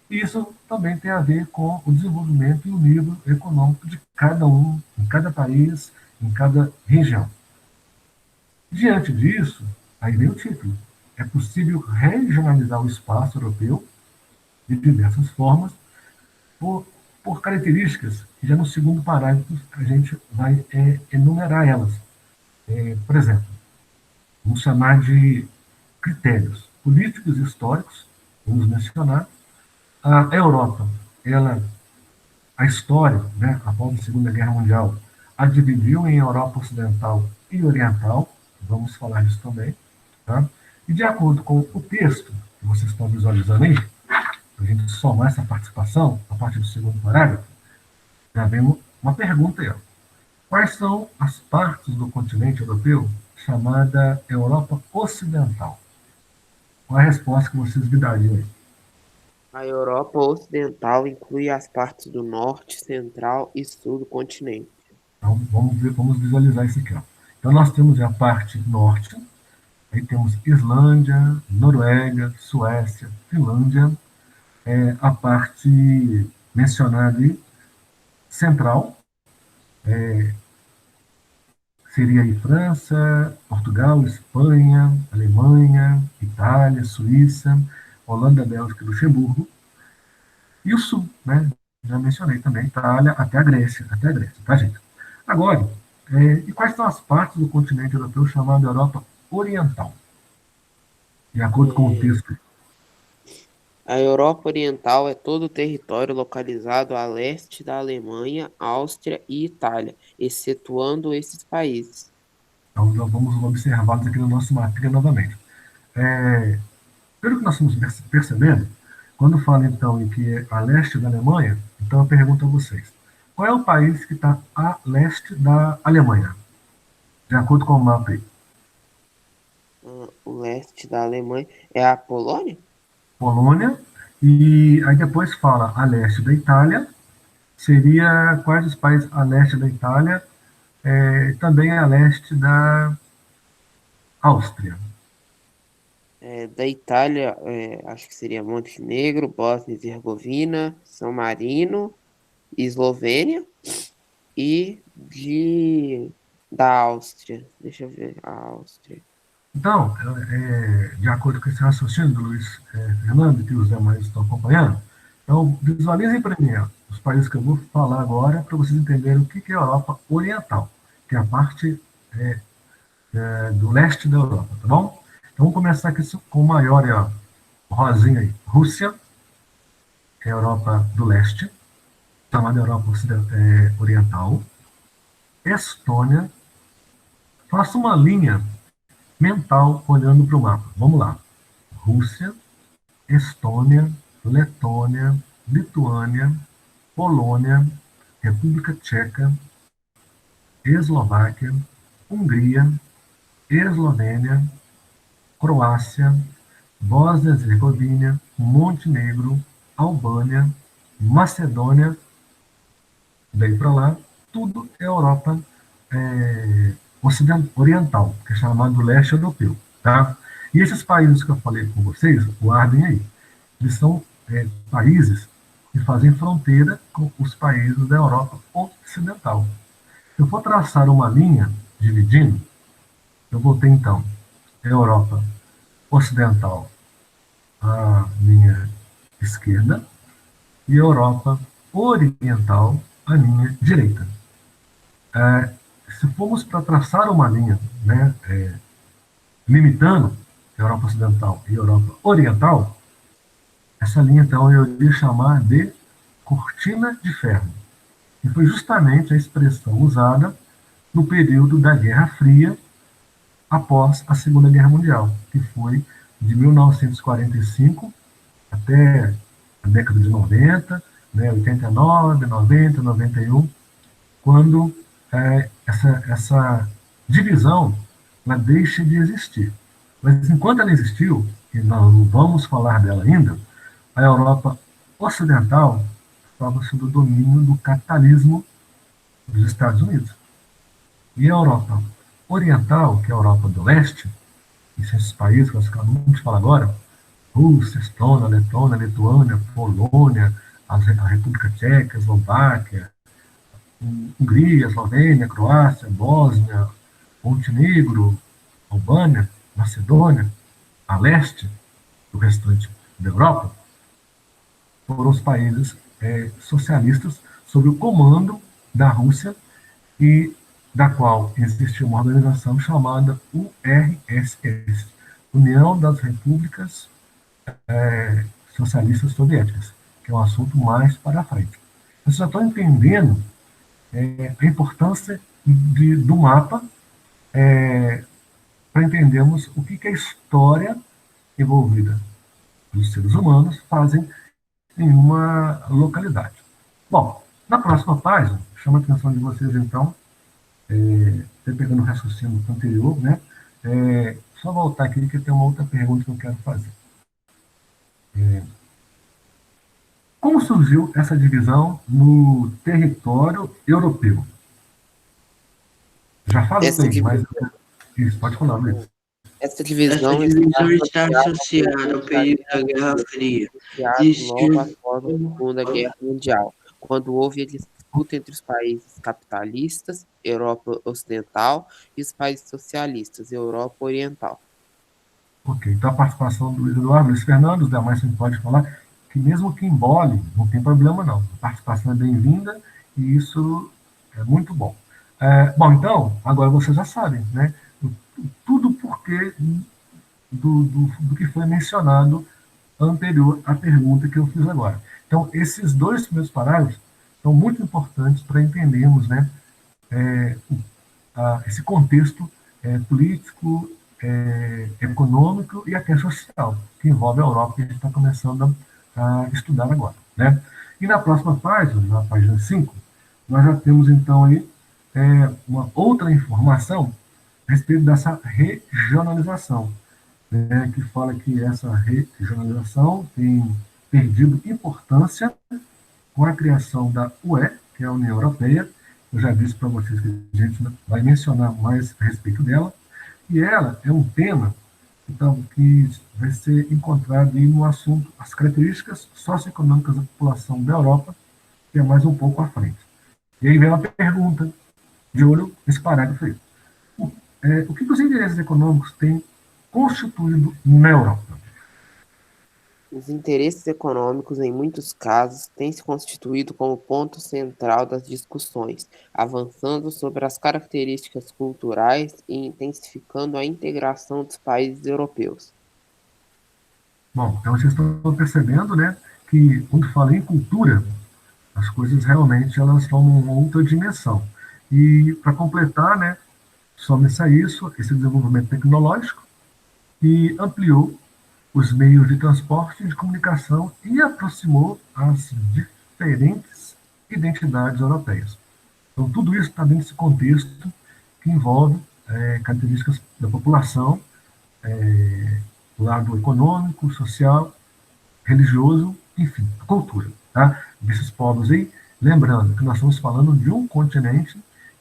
e isso também tem a ver com o desenvolvimento e o nível econômico de cada um, em cada país, em cada região. Diante disso, aí vem o título. É possível regionalizar o espaço europeu de diversas formas, por características que já no segundo parágrafo a gente vai enumerar elas. Por exemplo, vamos chamar de critérios políticos e históricos, vamos mencionar. A Europa, a história, né, após a Segunda Guerra Mundial, a dividiu em Europa Ocidental e Oriental, vamos falar disso também, tá? E de acordo com o texto que vocês estão visualizando aí, para a gente somar essa participação, a partir do segundo parágrafo, já vem uma pergunta aí. Ó. Quais são as partes do continente europeu chamada Europa Ocidental? Qual é a resposta que vocês me dariam aí? A Europa Ocidental inclui as partes do norte, central e sul do continente. Então, vamos visualizar isso aqui. Ó. Então, nós temos a parte norte, aí temos Islândia, Noruega, Suécia, Finlândia, a parte mencionada ali, central, seria aí França, Portugal, Espanha, Alemanha, Itália, Suíça, Holanda, Bélgica e Luxemburgo. E o sul, né? Já mencionei também, Itália até a Grécia, tá, gente? Agora, e quais são as partes do continente europeu chamado Europa Oriental? De acordo com o texto. A Europa Oriental é todo o território localizado a leste da Alemanha, Áustria e Itália, excetuando esses países. Então, vamos observá-los aqui no nosso matriz novamente. Pelo que nós estamos percebendo, quando fala, então, em que é a leste da Alemanha, então eu pergunto a vocês, qual é o país que está a leste da Alemanha? De acordo com o mapa aí. O leste da Alemanha é a Polônia? Polônia, e aí depois fala a leste da Itália, seria quais os países a leste da Itália, também a leste da Áustria. Da Itália, acho que seria Montenegro, Bósnia e Herzegovina, São Marino, Eslovênia, e da Áustria. Deixa eu ver, a Áustria. Então, de acordo com esse raciocínio do Luiz Fernando, que os demais estão acompanhando, então visualizem para mim os países que eu vou falar agora, para vocês entenderem o que é a Europa Oriental, que é a parte do leste da Europa, tá bom? Então vamos começar aqui com o maior, rosinha aí, Rússia, é a Europa do leste, chamada Europa Oriental, Estônia, faça uma linha mental olhando para o mapa. Vamos lá. Rússia, Estônia, Letônia, Lituânia, Polônia, República Tcheca, Eslováquia, Hungria, Eslovênia, Croácia, Bósnia e Herzegovina, Montenegro, Albânia, Macedônia Daí para lá, tudo é Europa oriental, que é chamado leste europeu. Tá? E esses países que eu falei com vocês, guardem aí, eles são países que fazem fronteira com os países da Europa Ocidental. Se eu for traçar uma linha dividindo, eu vou ter então a Europa Ocidental à minha esquerda e a Europa Oriental à minha direita. Se formos para traçar uma linha, né, limitando a Europa Ocidental e a Europa Oriental, essa linha, então, eu iria chamar de cortina de ferro. E foi justamente a expressão usada no período da Guerra Fria, após a Segunda Guerra Mundial, que foi de 1945 até a década de 90, né, 89, 90, 91, quando essa divisão ela deixa de existir. Mas enquanto ela existiu, e nós não vamos falar dela ainda, a Europa Ocidental estava sob o domínio do capitalismo dos Estados Unidos. E a Europa Oriental, que é a Europa do Leste, esses países que nós acabamos de falar agora, Rússia, Estônia, Letônia, Lituânia, Polônia, a República Tcheca, Eslováquia, Hungria, Eslovênia, Croácia, Bósnia, Montenegro, Albânia, Macedônia, a leste do restante da Europa, foram os países socialistas sob o comando da Rússia e da qual existe uma organização chamada URSS, União das Repúblicas Socialistas Soviéticas, que é um assunto mais para frente. Vocês já estão entendendo a importância do mapa para entendermos o que a história envolvida dos seres humanos fazem em uma localidade. Bom, na próxima página, chama a atenção de vocês, então, pegando o raciocínio anterior, né? Só voltar aqui que tem uma outra pergunta que eu quero fazer. Como surgiu essa divisão no território europeu? Já falei, mas... Isso, pode falar, Luiz. Essa divisão está associada ao período da Guerra Fria. Logo após a Segunda Guerra Mundial, quando houve a disputa entre os países capitalistas, Europa Ocidental, e os países socialistas, Europa Oriental. Ok, então a participação do Luiz Eduardo, Luiz Fernando, os demais você pode falar que mesmo que embole, não tem problema não. A participação é bem-vinda e isso é muito bom. Bom, então, agora vocês já sabem, né? Tudo porque do que foi mencionado anterior à pergunta que eu fiz agora. Então, esses dois primeiros parágrafos são muito importantes para entendermos, né, esse contexto político, econômico e até social, que envolve a Europa, que a gente está começando a estudar agora. Né? E na próxima página, na página 5, nós já temos, então, aí, uma outra informação a respeito dessa regionalização, né, que fala que essa regionalização tem perdido importância com a criação da UE, que é a União Europeia. Eu já disse para vocês que a gente vai mencionar mais a respeito dela, e ela é um tema então, que vai ser encontrado aí no assunto as características socioeconômicas da população da Europa, que é mais um pouco à frente. E aí vem uma pergunta, de olho nesse parágrafo aí. O que os interesses econômicos têm constituído na Europa? Os interesses econômicos, em muitos casos, têm se constituído como ponto central das discussões, avançando sobre as características culturais e intensificando a integração dos países europeus. Bom, então vocês estão percebendo, né, que quando fala em cultura, as coisas realmente elas tomam uma outra dimensão. E para completar, né, soma-se a isso esse desenvolvimento tecnológico que ampliou os meios de transporte e de comunicação e aproximou as diferentes identidades europeias. Então, tudo isso está dentro desse contexto que envolve características da população, lado econômico, social, religioso, enfim, a cultura, tá? Desses povos aí Lembrando que nós estamos falando de um continente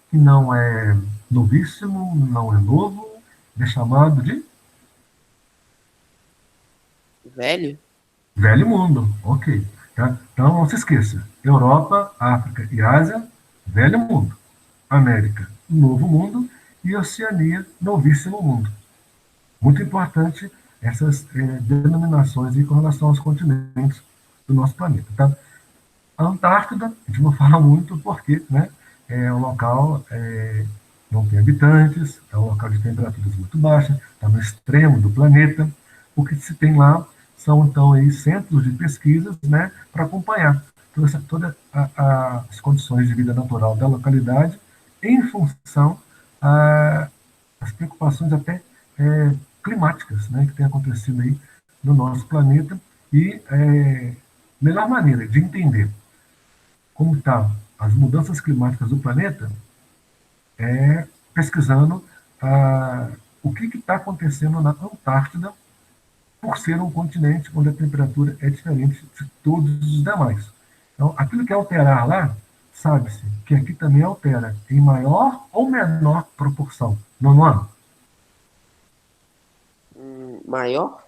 que não é novíssimo, não é novo, é chamado de Velho? Velho Mundo. Ok. Tá? Então, não se esqueça: Europa, África e Ásia, Velho Mundo. América, Novo Mundo. E Oceania, Novíssimo Mundo. Muito importante essas denominações aí com relação aos continentes do nosso planeta. Tá? A Antártida, a gente não fala muito porque, né, é um local não tem habitantes, é um local de temperaturas muito baixas, está no extremo do planeta. O que se tem lá são, então, aí, centros de pesquisas, né, para acompanhar todas as condições de vida natural da localidade em função das preocupações até climáticas, né, que tem acontecido aí no nosso planeta. E melhor maneira de entender como estão as mudanças climáticas do planeta é pesquisando o que está acontecendo na Antártida, por ser um continente onde a temperatura é diferente de todos os demais. Então, aquilo que alterar lá, sabe-se que aqui também altera em maior ou menor proporção. Nono ano? Maior?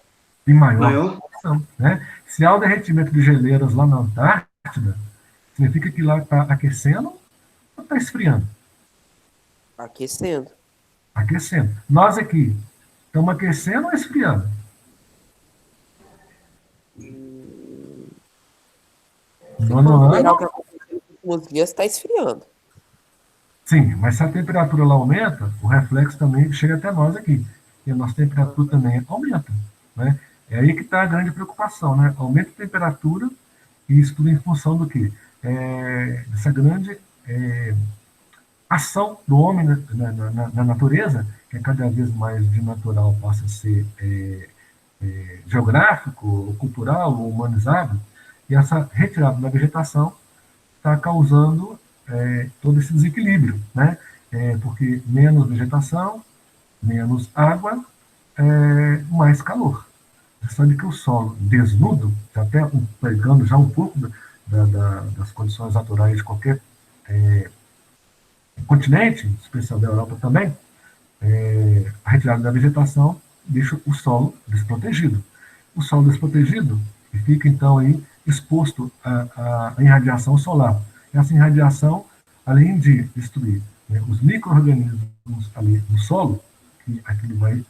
Em maior Maior? proporção. Né? Se há o derretimento de geleiras lá na Antártida, significa que lá está aquecendo ou está esfriando? Aquecendo. Aquecendo. Nós aqui estamos aquecendo ou esfriando? Se Nono considerar ano, o que aconteceu nos últimos dias, está esfriando. sim, mas se a temperatura lá aumenta, o reflexo também chega até nós aqui. E a nossa temperatura também aumenta. Né? É aí que está a grande preocupação, né? Aumenta a temperatura, e isso tudo em função do quê? Dessa grande ação do homem na natureza, que é cada vez mais de natural passa a ser geográfico, cultural, humanizado, e essa retirada da vegetação está causando todo esse desequilíbrio, né? Porque menos vegetação, menos água, mais calor. Você sabe que o solo desnudo, até pegando já um pouco das condições naturais de qualquer continente, em especial da Europa também, a retirada da vegetação deixa o solo desprotegido. O solo desprotegido fica, então, aí, exposto à irradiação solar. Essa irradiação, além de destruir, né, os micro-organismos ali no solo, que aquilo vai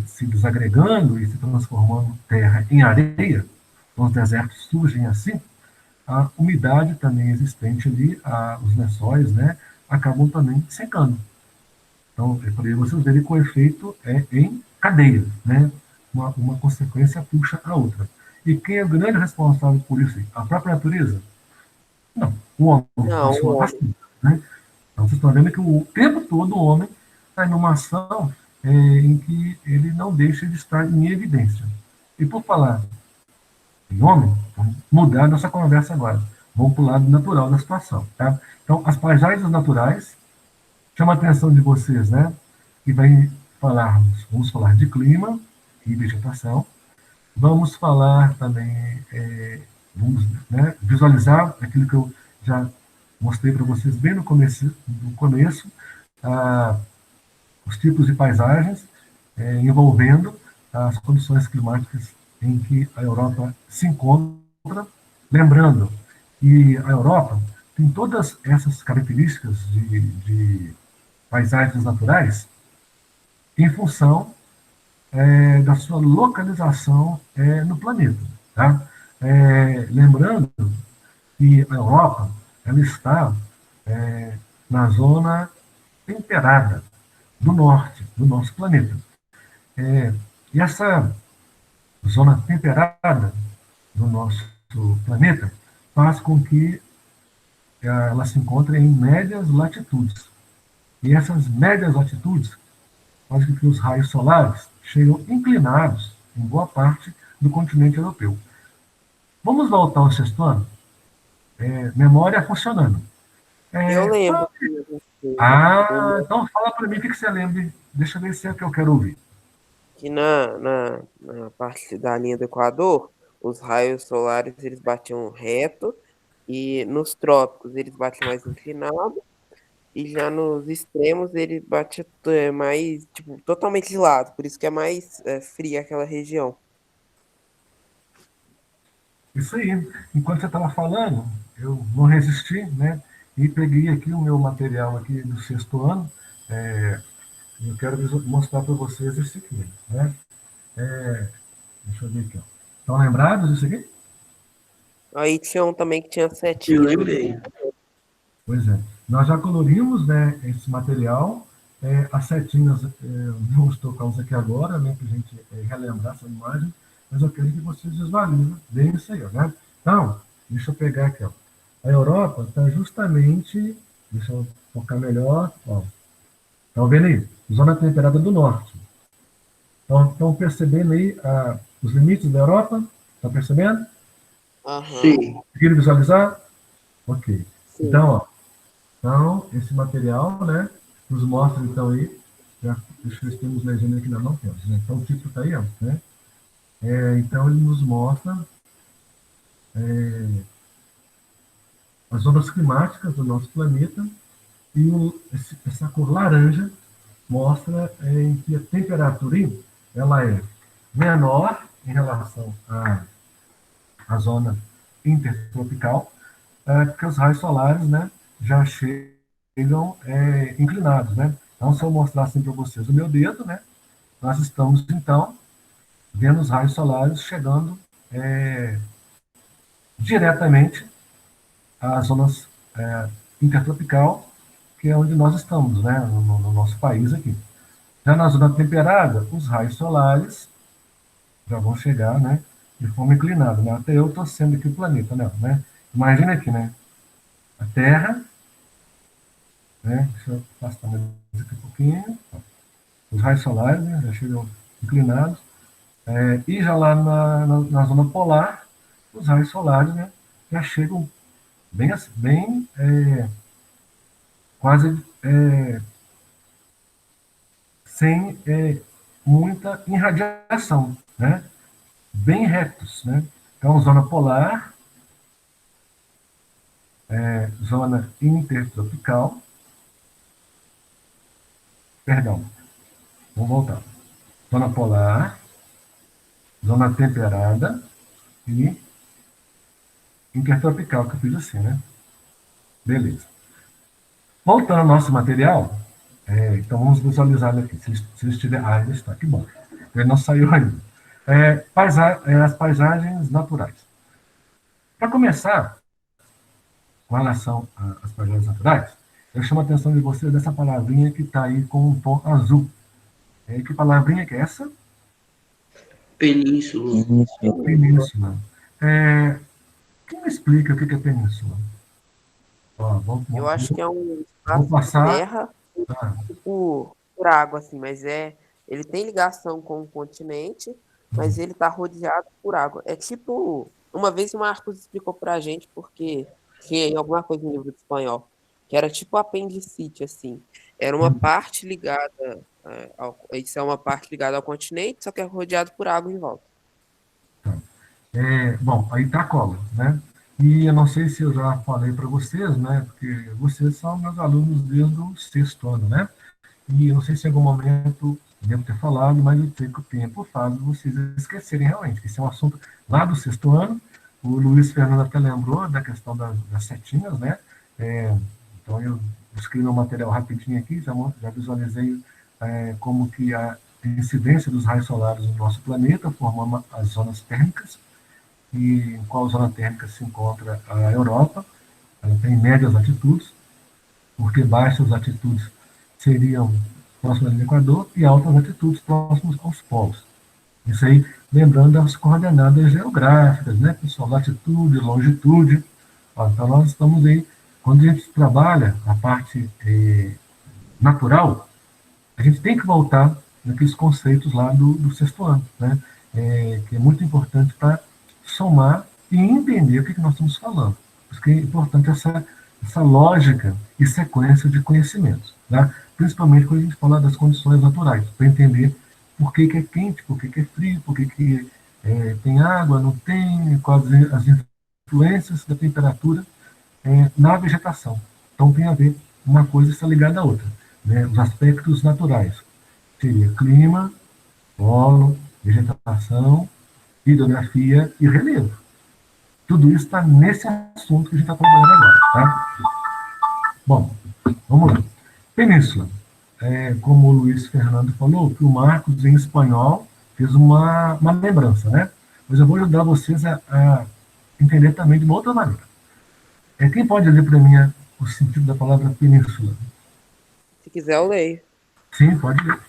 se desagregando e se transformando terra em areia, então os desertos surgem assim, a umidade também existente ali, os lençóis, né, acabam também secando. Então, para vocês verem que o efeito é em cadeia, né? Uma consequência puxa a outra. E quem é o grande responsável por isso? A própria natureza? Não, o homem, com a Não, o sua homem. ação. Né? Então, vocês estão vendo que o tempo todo o homem está em uma ação em que ele não deixa de estar em evidência. E por falar em homem, vamos mudar nossa conversa agora. Vamos para o lado natural da situação. Tá? Então, as paisagens naturais chama a atenção de vocês, né? E vamos falar de clima e vegetação. Vamos falar também, vamos, né, visualizar aquilo que eu já mostrei para vocês bem no começo, os tipos de paisagens envolvendo as condições climáticas em que a Europa se encontra. Lembrando que a Europa tem todas essas características de paisagens naturais em função da sua localização no planeta. Tá? Lembrando que a Europa ela está na zona temperada do norte do nosso planeta. E essa zona temperada do nosso planeta faz com que ela se encontre em médias latitudes. E essas médias latitudes fazem com que os raios solares chegam inclinados em boa parte do continente europeu. Vamos voltar ao sexto ano? Memória funcionando. Eu lembro. Então fala para mim o que você lembra. Deixa eu ver se é o que eu quero ouvir. Que na parte da linha do Equador, os raios solares eles batiam reto E nos trópicos eles batem mais inclinado, e já nos extremos ele bate mais, tipo, totalmente de lado, por isso que é mais fria aquela região. Isso aí. Enquanto você estava falando, eu não resisti, né? E peguei aqui o meu material aqui do sexto ano. Eu quero mostrar para vocês esse aqui, né? Deixa eu ver aqui, ó. Estão lembrados disso aqui? Aí tinha um também que tinha Eu setinha. lembrei. Pois é. Nós já colorimos, né, esse material. As setinhas, não estou com elas aqui agora, né, para a gente relembrar essa imagem, mas eu quero que vocês visualizem bem isso aí, ó, né? Então, deixa eu pegar aqui, ó. A Europa está justamente, deixa eu focar melhor, ó. Estão vendo aí? Zona temperada do norte. Então, estão percebendo aí os limites da Europa? Estão percebendo? Sim. Conseguiram visualizar? Ok. Sim. Então, esse material, né, nos mostra, então, aí, já, deixa eu ver se temos legenda aqui, não temos, né? Então, o título está aí, ó, né? Então, ele nos mostra as zonas climáticas do nosso planeta e essa cor laranja mostra em que a temperatura ela é menor em relação à zona intertropical, porque os raios solares, né, já chegam inclinados, né? Então, se eu mostrar assim para vocês o meu dedo, né, nós estamos, então, vendo os raios solares chegando diretamente às zonas intertropical, que é onde nós estamos, né, no nosso país aqui. Já na zona temperada, os raios solares já vão chegar, né, de forma inclinada, né? Até eu estou sendo aqui o planeta, né? Imagina aqui, né? A Terra, né? Deixa eu afastar mais aqui um pouquinho. Os raios solares, né, já chegam inclinados. E já lá na zona polar, os raios solares, né, já chegam bem quase sem muita irradiação, né? Bem retos, né? Então, zona polar, zona intertropical, perdão, vamos voltar. Zona polar, zona temperada e intertropical, que eu fiz assim, né? Beleza. Voltando ao nosso material, então vamos visualizar aqui. Se ele estiver. Ainda está, que bom. Ele não saiu ainda. As paisagens naturais. Para começar, com relação às paisagens naturais, eu chamo a atenção de vocês dessa palavrinha que está aí com um tom azul. Que palavrinha que é essa? Península. Península. Quem me explica o que é península? Eu acho que é um Vou espaço de passar. terra por água, assim, mas ele tem ligação com o continente, mas ele está rodeado por água. É tipo, uma vez o Marcos explicou para a gente, porque tinha em alguma coisa no livro de espanhol, que era tipo apendicite, assim. Era uma parte ligada, isso é uma parte ligada ao continente, só que é rodeado por água em volta. Bom, aí está a cola, né? E eu não sei se eu já falei para vocês, né? Porque vocês são meus alunos desde o sexto ano, né? E eu não sei se em algum momento devo ter falado, mas eu sei que o tempo faz vocês esquecerem realmente, que esse é um assunto lá do sexto ano. O Luiz Fernando até lembrou da questão das setinhas, né? Então eu escrevi meu material rapidinho aqui, já visualizei como que a incidência dos raios solares no nosso planeta formando as zonas térmicas, e em qual zona térmica se encontra a Europa. Ela tem médias latitudes, porque baixas latitudes seriam próximas ao Equador e altas latitudes próximas aos polos. Isso aí, lembrando as coordenadas geográficas, né, pessoal? Latitude, longitude. Então, nós estamos aí, quando a gente trabalha a parte natural, a gente tem que voltar naqueles conceitos lá do sexto ano, né? Que é muito importante para somar e entender o que nós estamos falando. Porque é importante essa lógica e sequência de conhecimentos, né? Principalmente quando a gente fala das condições naturais, para entender por que é quente, por que é frio, por que tem água, não tem, quais as influências da temperatura na vegetação. Então tem a ver, uma coisa está ligada à outra, né? Os aspectos naturais seria clima, solo, vegetação, hidrografia e relevo. Tudo isso está nesse assunto que a gente está trabalhando agora, tá? Bom, vamos lá. Península. Como o Luiz Fernando falou, que o Marcos, em espanhol, fez uma lembrança, né? Mas eu vou ajudar vocês a entender também de uma outra maneira. Quem pode ler para mim o sentido da palavra península? Se quiser, eu leio. Sim, pode ler.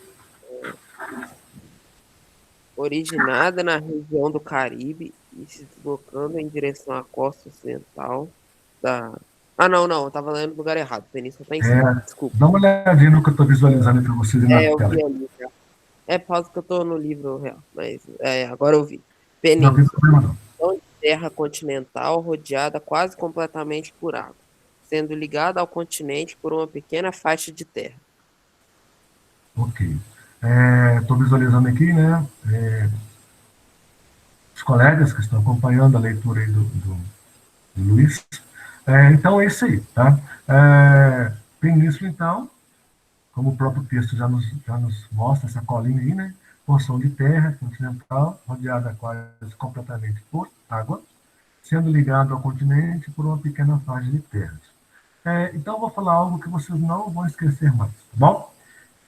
Originada na região do Caribe e se deslocando em direção à costa ocidental da... Ah, não, eu tava lendo no lugar errado. Península tá em cima, desculpa. Dá uma olhadinha no que eu estou visualizando para vocês na Eu tela. vi ali, já. É pausa que eu tô no livro real, mas agora eu vi. Não tem Península. problema, não. Então, terra continental rodeada quase completamente por água, sendo ligada ao continente por uma pequena faixa de terra. Ok. Estou visualizando aqui, né? Os colegas que estão acompanhando a leitura aí do Luiz. Então é isso aí, tá? Península, então, como o próprio texto já nos mostra, essa colinha aí, né? Porção de terra continental, rodeada quase completamente por água, sendo ligado ao continente por uma pequena faixa de terras. Então, eu vou falar algo que vocês não vão esquecer mais, tá bom?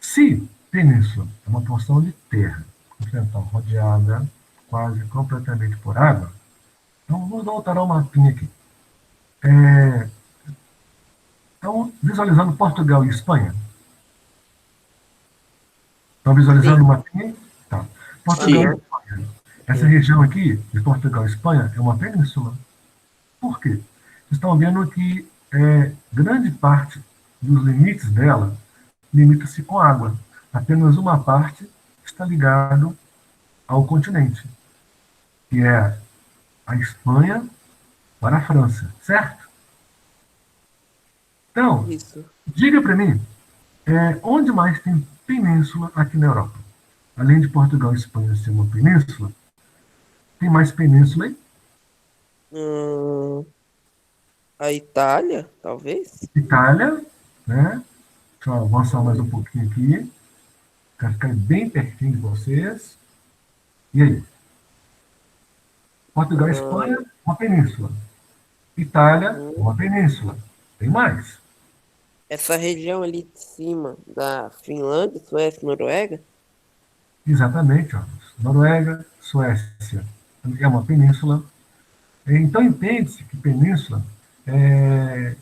Se península é uma porção de terra continental rodeada quase completamente por água, então vamos voltar ao mapinha aqui. Então, visualizando Portugal e Espanha. Estão visualizando o mapinha? Tá. Portugal e Espanha. Essa região aqui, de Portugal e Espanha, é uma península. Por quê? Vocês estão vendo que grande parte dos limites dela limita-se com água. Apenas uma parte está ligado ao continente, que é a Espanha para a França, certo? Então, Isso. diga para mim, onde mais tem península aqui na Europa? Além de Portugal e Espanha ser uma península, tem mais península aí? A Itália, talvez? Itália, né? Deixa eu avançar mais um pouquinho aqui, para ficar bem pertinho de vocês. E aí? Portugal e Espanha, uma península. Itália, uma península. Tem mais. Essa região ali de cima da Finlândia, Suécia e Noruega? Exatamente, ó. Noruega, Suécia é uma península. Então entende-se que península é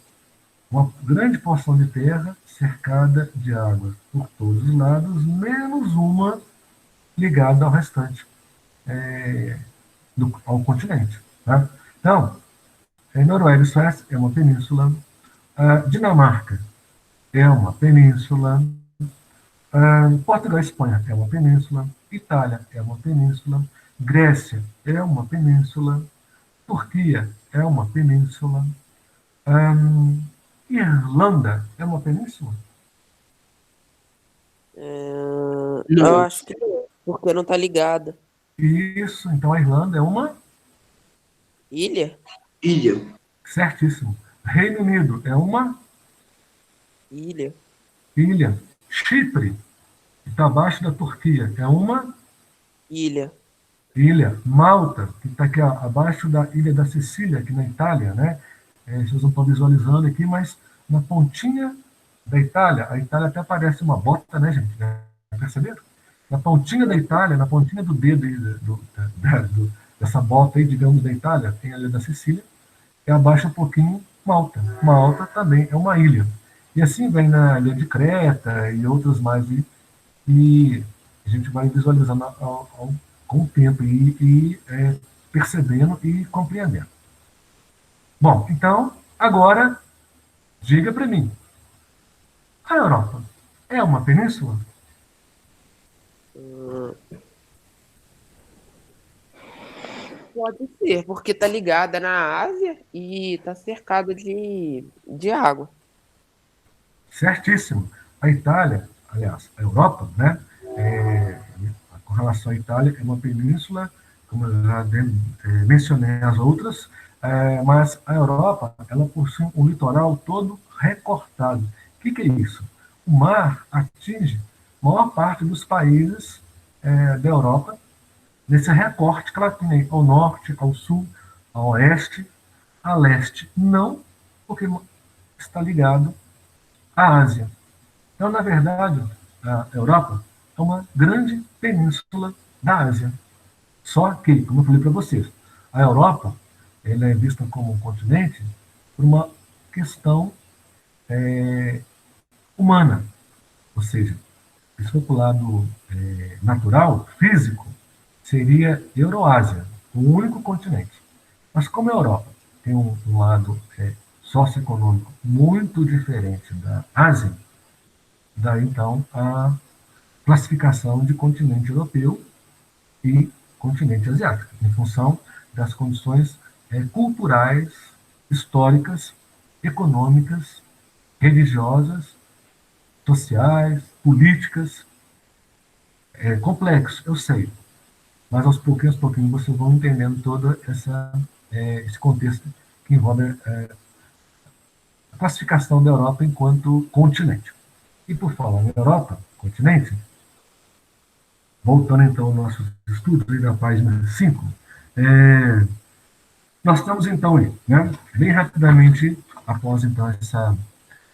uma grande porção de terra cercada de água por todos os lados, menos uma ligada ao restante, ao continente. Tá? Então, Noruega e Suécia é uma península. Dinamarca é uma península. Portugal e Espanha é uma península. Itália é uma península. Grécia é uma península. Turquia é uma península. Irlanda é uma península? Eu acho que não, porque não está ligada. Isso, então a Irlanda é uma Ilha? Ilha. Certíssimo. Reino Unido é uma Ilha. ilha. Chipre, que está abaixo da Turquia, é uma Ilha. ilha. Malta, que está aqui abaixo da ilha da Sicília, aqui na Itália, né? Vocês não estão visualizando aqui, mas na pontinha da Itália, a Itália até parece uma bota, né, gente? Perceberam? Na pontinha da Itália, na pontinha do dedo aí, dessa bota aí, digamos, da Itália, tem a ilha da Sicília, e abaixo um pouquinho Malta. Malta também é uma ilha. E assim vem na ilha de Creta e outras mais, e a gente vai visualizando com o tempo e percebendo e compreendendo. Bom, então, agora, diga para mim, a Europa é uma península? Pode ser, porque está ligada na Ásia e está cercada de água. Certíssimo. A Itália, aliás, a Europa, né, com relação à Itália, é uma península, como eu já mencionei as outras, Mas a Europa, ela possui um litoral todo recortado. O que é isso? O mar atinge a maior parte dos países da Europa, nesse recorte que ela tem ao norte, ao sul, ao oeste, a leste. Não, porque está ligado à Ásia. Então, na verdade, a Europa é uma grande península da Ásia. Só que, como eu falei para vocês, a Europa ela é vista como um continente por uma questão humana. Ou seja, se for para o lado natural, físico, seria Euroásia, o único continente. Mas como a Europa tem um lado socioeconômico muito diferente da Ásia, daí então a classificação de continente europeu e continente asiático, em função das condições culturais, históricas, econômicas, religiosas, sociais, políticas. É complexo, eu sei, mas aos pouquinhos vocês vão entendendo todo esse contexto que envolve a classificação da Europa enquanto continente. E por falar em Europa, continente, voltando então aos nossos estudos, na página 5, nós estamos então aí, né, bem rapidamente, após então essa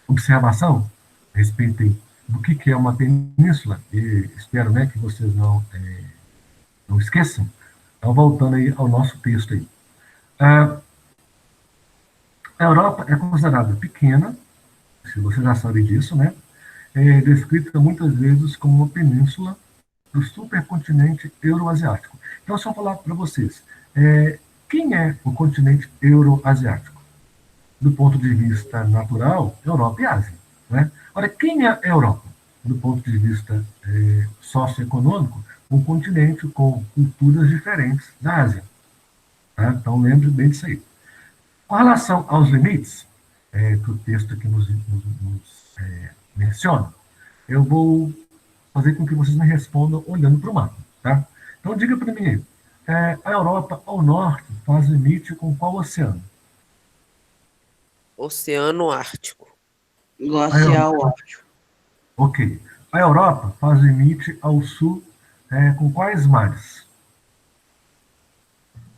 observação a respeito do que é uma península, e espero, né, que vocês não esqueçam, então voltando aí ao nosso texto aí. A Europa é considerada pequena, se você já sabe disso, né, é descrita muitas vezes como uma península do supercontinente euroasiático. Então, deixa eu falar para vocês, quem é o continente euroasiático? Do ponto de vista natural, Europa e Ásia. Né? Ora, quem é a Europa? Do ponto de vista socioeconômico, um continente com culturas diferentes da Ásia. Tá? Então, lembre bem disso aí. Com relação aos limites, que o texto aqui nos menciona, eu vou fazer com que vocês me respondam olhando para o mapa. Tá? Então, diga para mim aí, a Europa ao norte faz limite com qual oceano? Oceano Ártico. Glacial Ártico. Ok. A Europa faz limite ao sul com quais mares?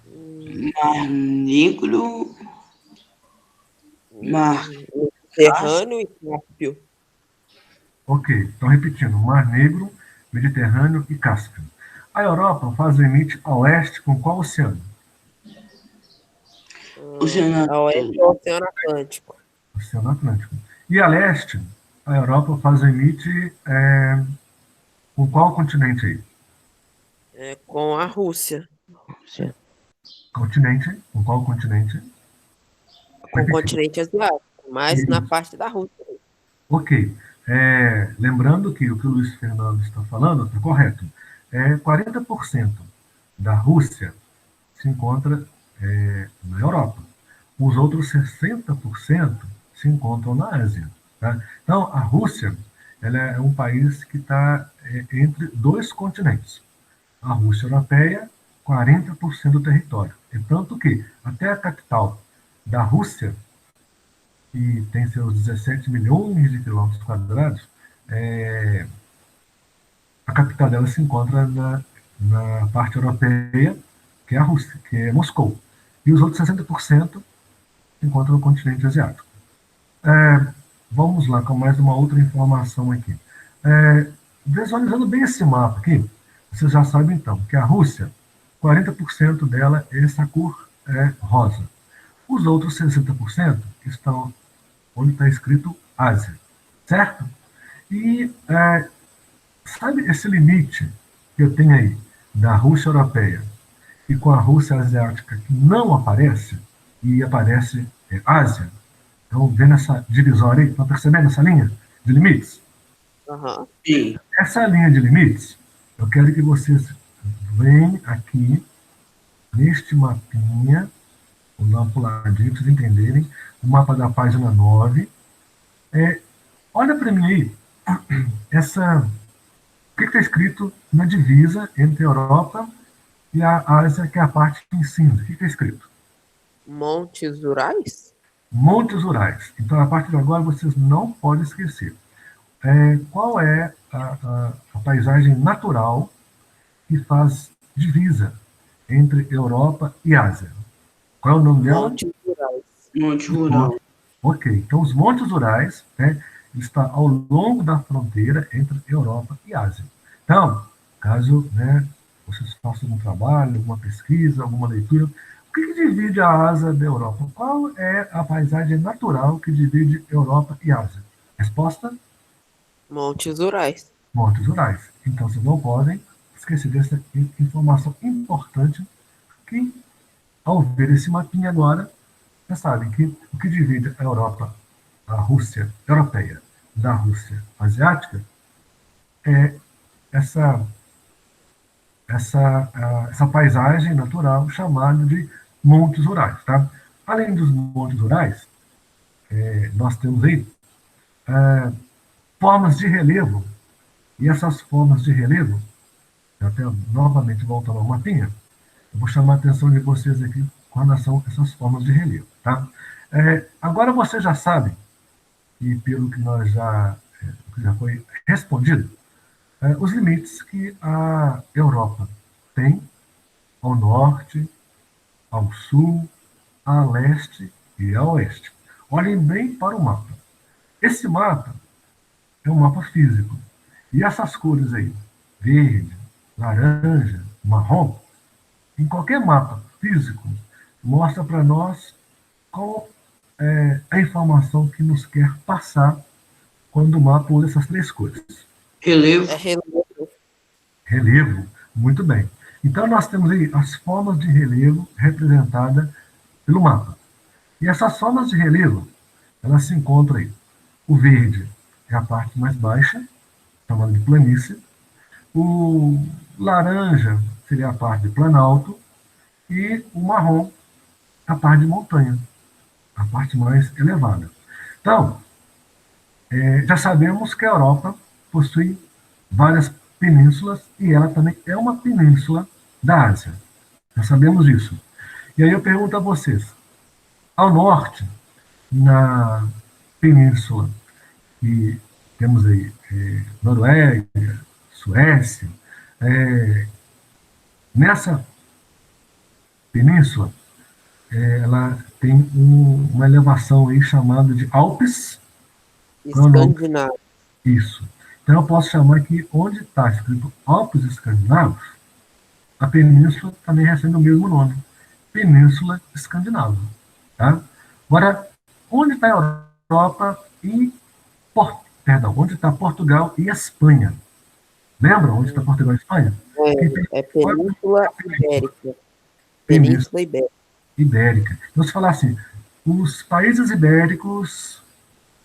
Mar Negro. Mar Mediterrâneo e Cáspio. Ok. Então, repetindo. Mar Negro, Mediterrâneo e Cáspio. A Europa faz limite a oeste com qual oceano? Oceano A oeste é o Oceano Atlântico. Oceano Atlântico. E a leste, a Europa faz limite com qual continente aí? Com a Rússia. Continente? Com qual continente? Com o continente asiático, mas na parte da Rússia. Ok. Lembrando que o que o Luiz Fernando está falando está correto. 40% da Rússia se encontra na Europa. Os outros 60% se encontram na Ásia. Tá? Então, a Rússia ela é um país que está entre dois continentes. A Rússia Europeia, 40% do território. É tanto que até a capital da Rússia, que tem seus 17 milhões de quilômetros quadrados, a capital dela se encontra na parte europeia, que é a Rússia, que é Moscou. E os outros 60% se encontram no continente asiático. Vamos lá com mais uma outra informação aqui. Visualizando bem esse mapa aqui, vocês já sabem então que a Rússia, 40% dela é essa cor rosa. Os outros 60% estão onde está escrito Ásia, certo? E sabe esse limite que eu tenho aí da Rússia Europeia e com a Rússia Asiática que não aparece, e aparece Ásia? Estão vendo essa divisória aí? Estão percebendo essa linha de limites? Uhum. Sim. Essa linha de limites, eu quero que vocês venham aqui neste mapinha, vou dar uma puladinha para vocês entenderem, o mapa da página 9. Olha para mim aí, o que está escrito na divisa entre a Europa e a Ásia, que é a parte em cima? O que está escrito? Montes Urais? Montes Urais. Então, a partir de agora, vocês não podem esquecer. Qual é a paisagem natural que faz divisa entre Europa e Ásia? Qual é o nome dela? Montes Urais. Monte Rural. Ok, então os Montes Urais, né, está ao longo da fronteira entre Europa e Ásia. Então, caso, né, vocês façam um trabalho, alguma pesquisa, alguma leitura, o que divide a Ásia da Europa? Qual é a paisagem natural que divide Europa e Ásia? Resposta? Montes Urais. Montes Urais. Então, vocês não podem esquecer dessa informação importante que, ao ver esse mapinha agora, vocês sabem que o que divide a Europa, a Rússia europeia, da Rússia asiática, é essa paisagem natural chamada de Montes Urais. Tá? Além dos Montes Urais, nós temos aí formas de relevo, e essas formas de relevo, até novamente voltando ao mapinha, eu vou chamar a atenção de vocês aqui com relação a essas formas de relevo. Tá? Agora vocês já sabem, e pelo que nós já foi respondido, os limites que a Europa tem ao norte, ao sul, a leste e a oeste. Olhem bem para o mapa. Esse mapa é um mapa físico. E essas cores aí, verde, laranja, marrom, em qualquer mapa físico, mostra para nós qual é a informação que nos quer passar quando o mapa usa essas três cores. Relevo. É relevo. Relevo, muito bem. Então, nós temos aí as formas de relevo representadas pelo mapa. E essas formas de relevo, elas se encontram aí. O verde é a parte mais baixa, chamada de planície. O laranja seria a parte de planalto. E o marrom, a parte de montanha, a parte mais elevada. Então, já sabemos que a Europa possui várias penínsulas e ela também é uma península da Ásia. Já sabemos disso. E aí eu pergunto a vocês, ao norte, na península, e temos aí Noruega, Suécia, nessa península, ela tem uma elevação aí chamada de Alpes. Escandinavo. Isso. Então eu posso chamar aqui, onde está escrito Alpes Escandinavos, a península também recebe o mesmo nome, Península Escandinava. Tá? Agora, onde está a Europa e onde está Portugal e Espanha? Lembra onde está Portugal e Espanha? É Península Ibérica. Península Ibérica. Ibérica. Então, se falar assim, os países ibéricos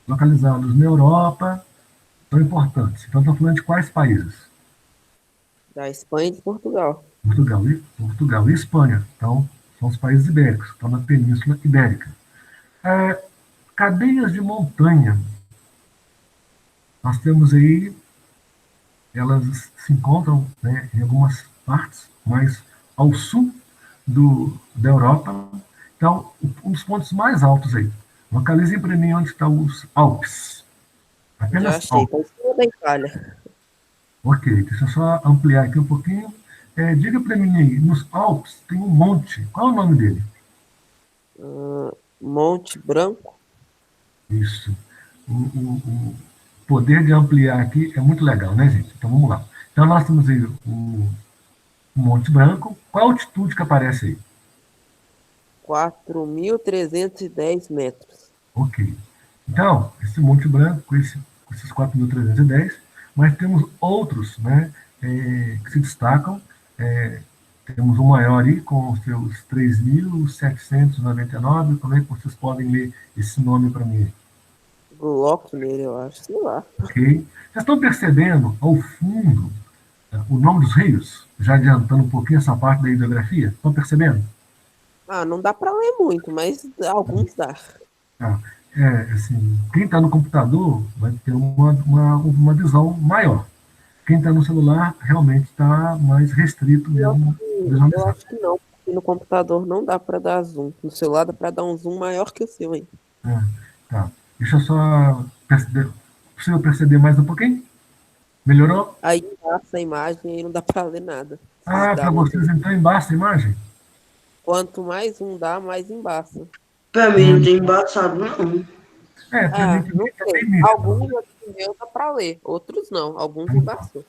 localizados na Europa são importantes. Então, estou falando de quais países? Da Espanha e de Portugal. Portugal e Espanha. Então, são os países ibéricos, estão na Península Ibérica. Cadeias de montanha. Nós temos aí, elas se encontram, né, em algumas partes, mais ao sul da Europa. Então, um dos pontos mais altos aí. Localizem para mim onde estão os Alpes. Apenas Já achei, está em cima da Itália. Ok, deixa eu só ampliar aqui um pouquinho. Diga para mim aí, nos Alpes tem um monte. Qual é o nome dele? Monte Branco. Isso. O poder de ampliar aqui é muito legal, né, gente? Então vamos lá. Então nós temos aí o Monte Branco. Qual a altitude que aparece aí? 4.310 metros. Ok. Então, esse Monte Branco, com esses 4.310, mas temos outros, né, que se destacam. Temos um maior aí, com os seus 3.799. Como é que vocês podem ler esse nome para mim? Glockner, eu acho, sei lá. Ok. Vocês estão percebendo, ao fundo, o nome dos rios? Já adiantando um pouquinho essa parte da hidrografia? Estão percebendo? Não dá para ler muito, mas alguns dá. Assim, quem está no computador vai ter uma visão maior. Quem está no celular realmente está mais restrito mesmo. Eu acho que não, aqui no computador não dá para dar zoom. No celular dá para dar um zoom maior que o seu, hein? Tá. Deixa eu só possível perceber mais um pouquinho? Melhorou? Aí passa a imagem e não dá para ler nada. Para vocês então embaixo a imagem? Quanto mais zoom dá, mais embaça. Pra mim não tem embaçado, não. Pra mim Não também tá sei. bem nítido. Alguns aqui meus dá para ler, outros não. Alguns embaçou.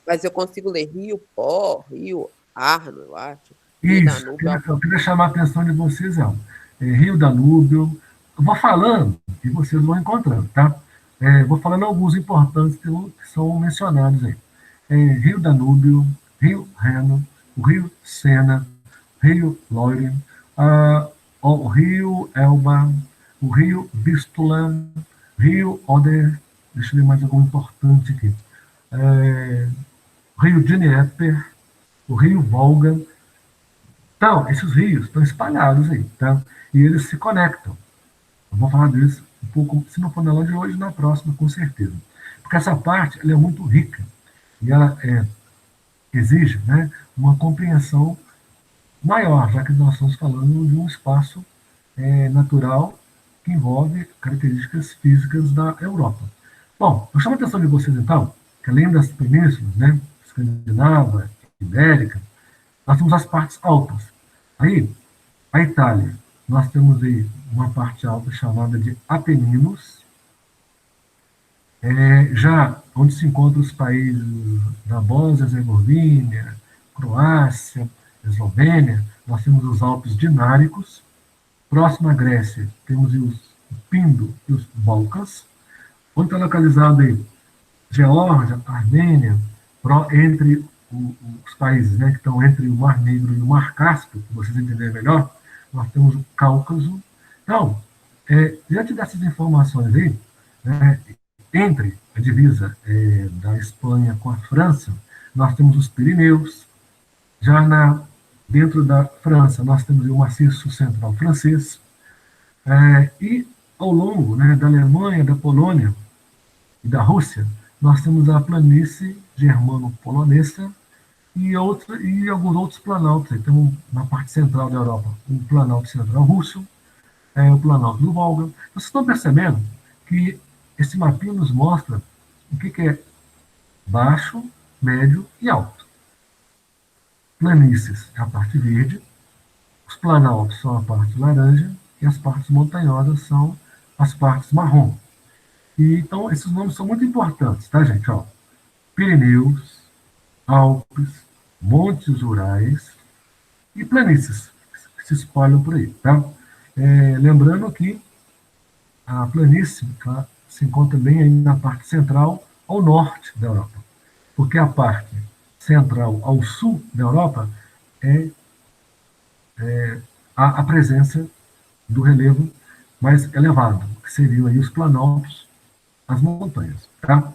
Mas eu consigo ler Rio Pó, Rio Arno, eu acho. Rio Isso, Danúbio. eu queria chamar a atenção de vocês, Rio Danúbio. Eu vou falando e vocês vão encontrando, tá? Vou falando alguns importantes que são mencionados aí. Rio Danúbio, Rio Reno, o Rio Sena, Rio Loire, o Rio Elba, o Rio Vístula, Rio Oder, deixa eu ver mais algum importante aqui. Rio Dnieper, o Rio Volga. Então, esses rios estão espalhados aí, tá? E eles se conectam. Eu vou falar disso um pouco, se não for na aula de hoje, na próxima, com certeza. Porque essa parte ela é muito rica e ela exige, né, uma compreensão maior, já que nós estamos falando de um espaço natural que envolve características físicas da Europa. Bom, eu chamo a atenção de vocês, então, que além das penínsulas, né, escandinava, ibérica, nós temos as partes altas. Aí, a Itália, nós temos aí uma parte alta chamada de Apeninos, já onde se encontram os países da Bósnia, Herzegovina, Croácia, Eslovênia, nós temos os Alpes Dináricos. Próximo à Grécia, temos o Pindo e os Balcãs. Onde está localizado aí? Geórgia, Armênia, entre os países, né, que estão entre o Mar Negro e o Mar Cáspio, para vocês entenderem melhor, nós temos o Cáucaso. Então, diante dessas informações aí, entre a divisa da Espanha com a França, nós temos os Pirineus. Já dentro da França, nós temos o maciço central francês. E ao longo, né, da Alemanha, da Polônia e da Rússia, nós temos a planície germano-polonesa e alguns outros planaltos. Temos na parte central da Europa o planalto central russo, o planalto do Volga. Vocês estão percebendo que esse mapinha nos mostra o que é baixo, médio e alto. Planícies é a parte verde, os planaltos são a parte laranja e as partes montanhosas são as partes marrom. Então, esses nomes são muito importantes, tá, gente? Pirineus, Alpes, Montes Urais e planícies que se espalham por aí, tá? Lembrando que a planície se encontra bem aí na parte central ao norte da Europa, porque a parte central ao sul da Europa a presença do relevo mais elevado, que seriam aí os planaltos, as montanhas, tá?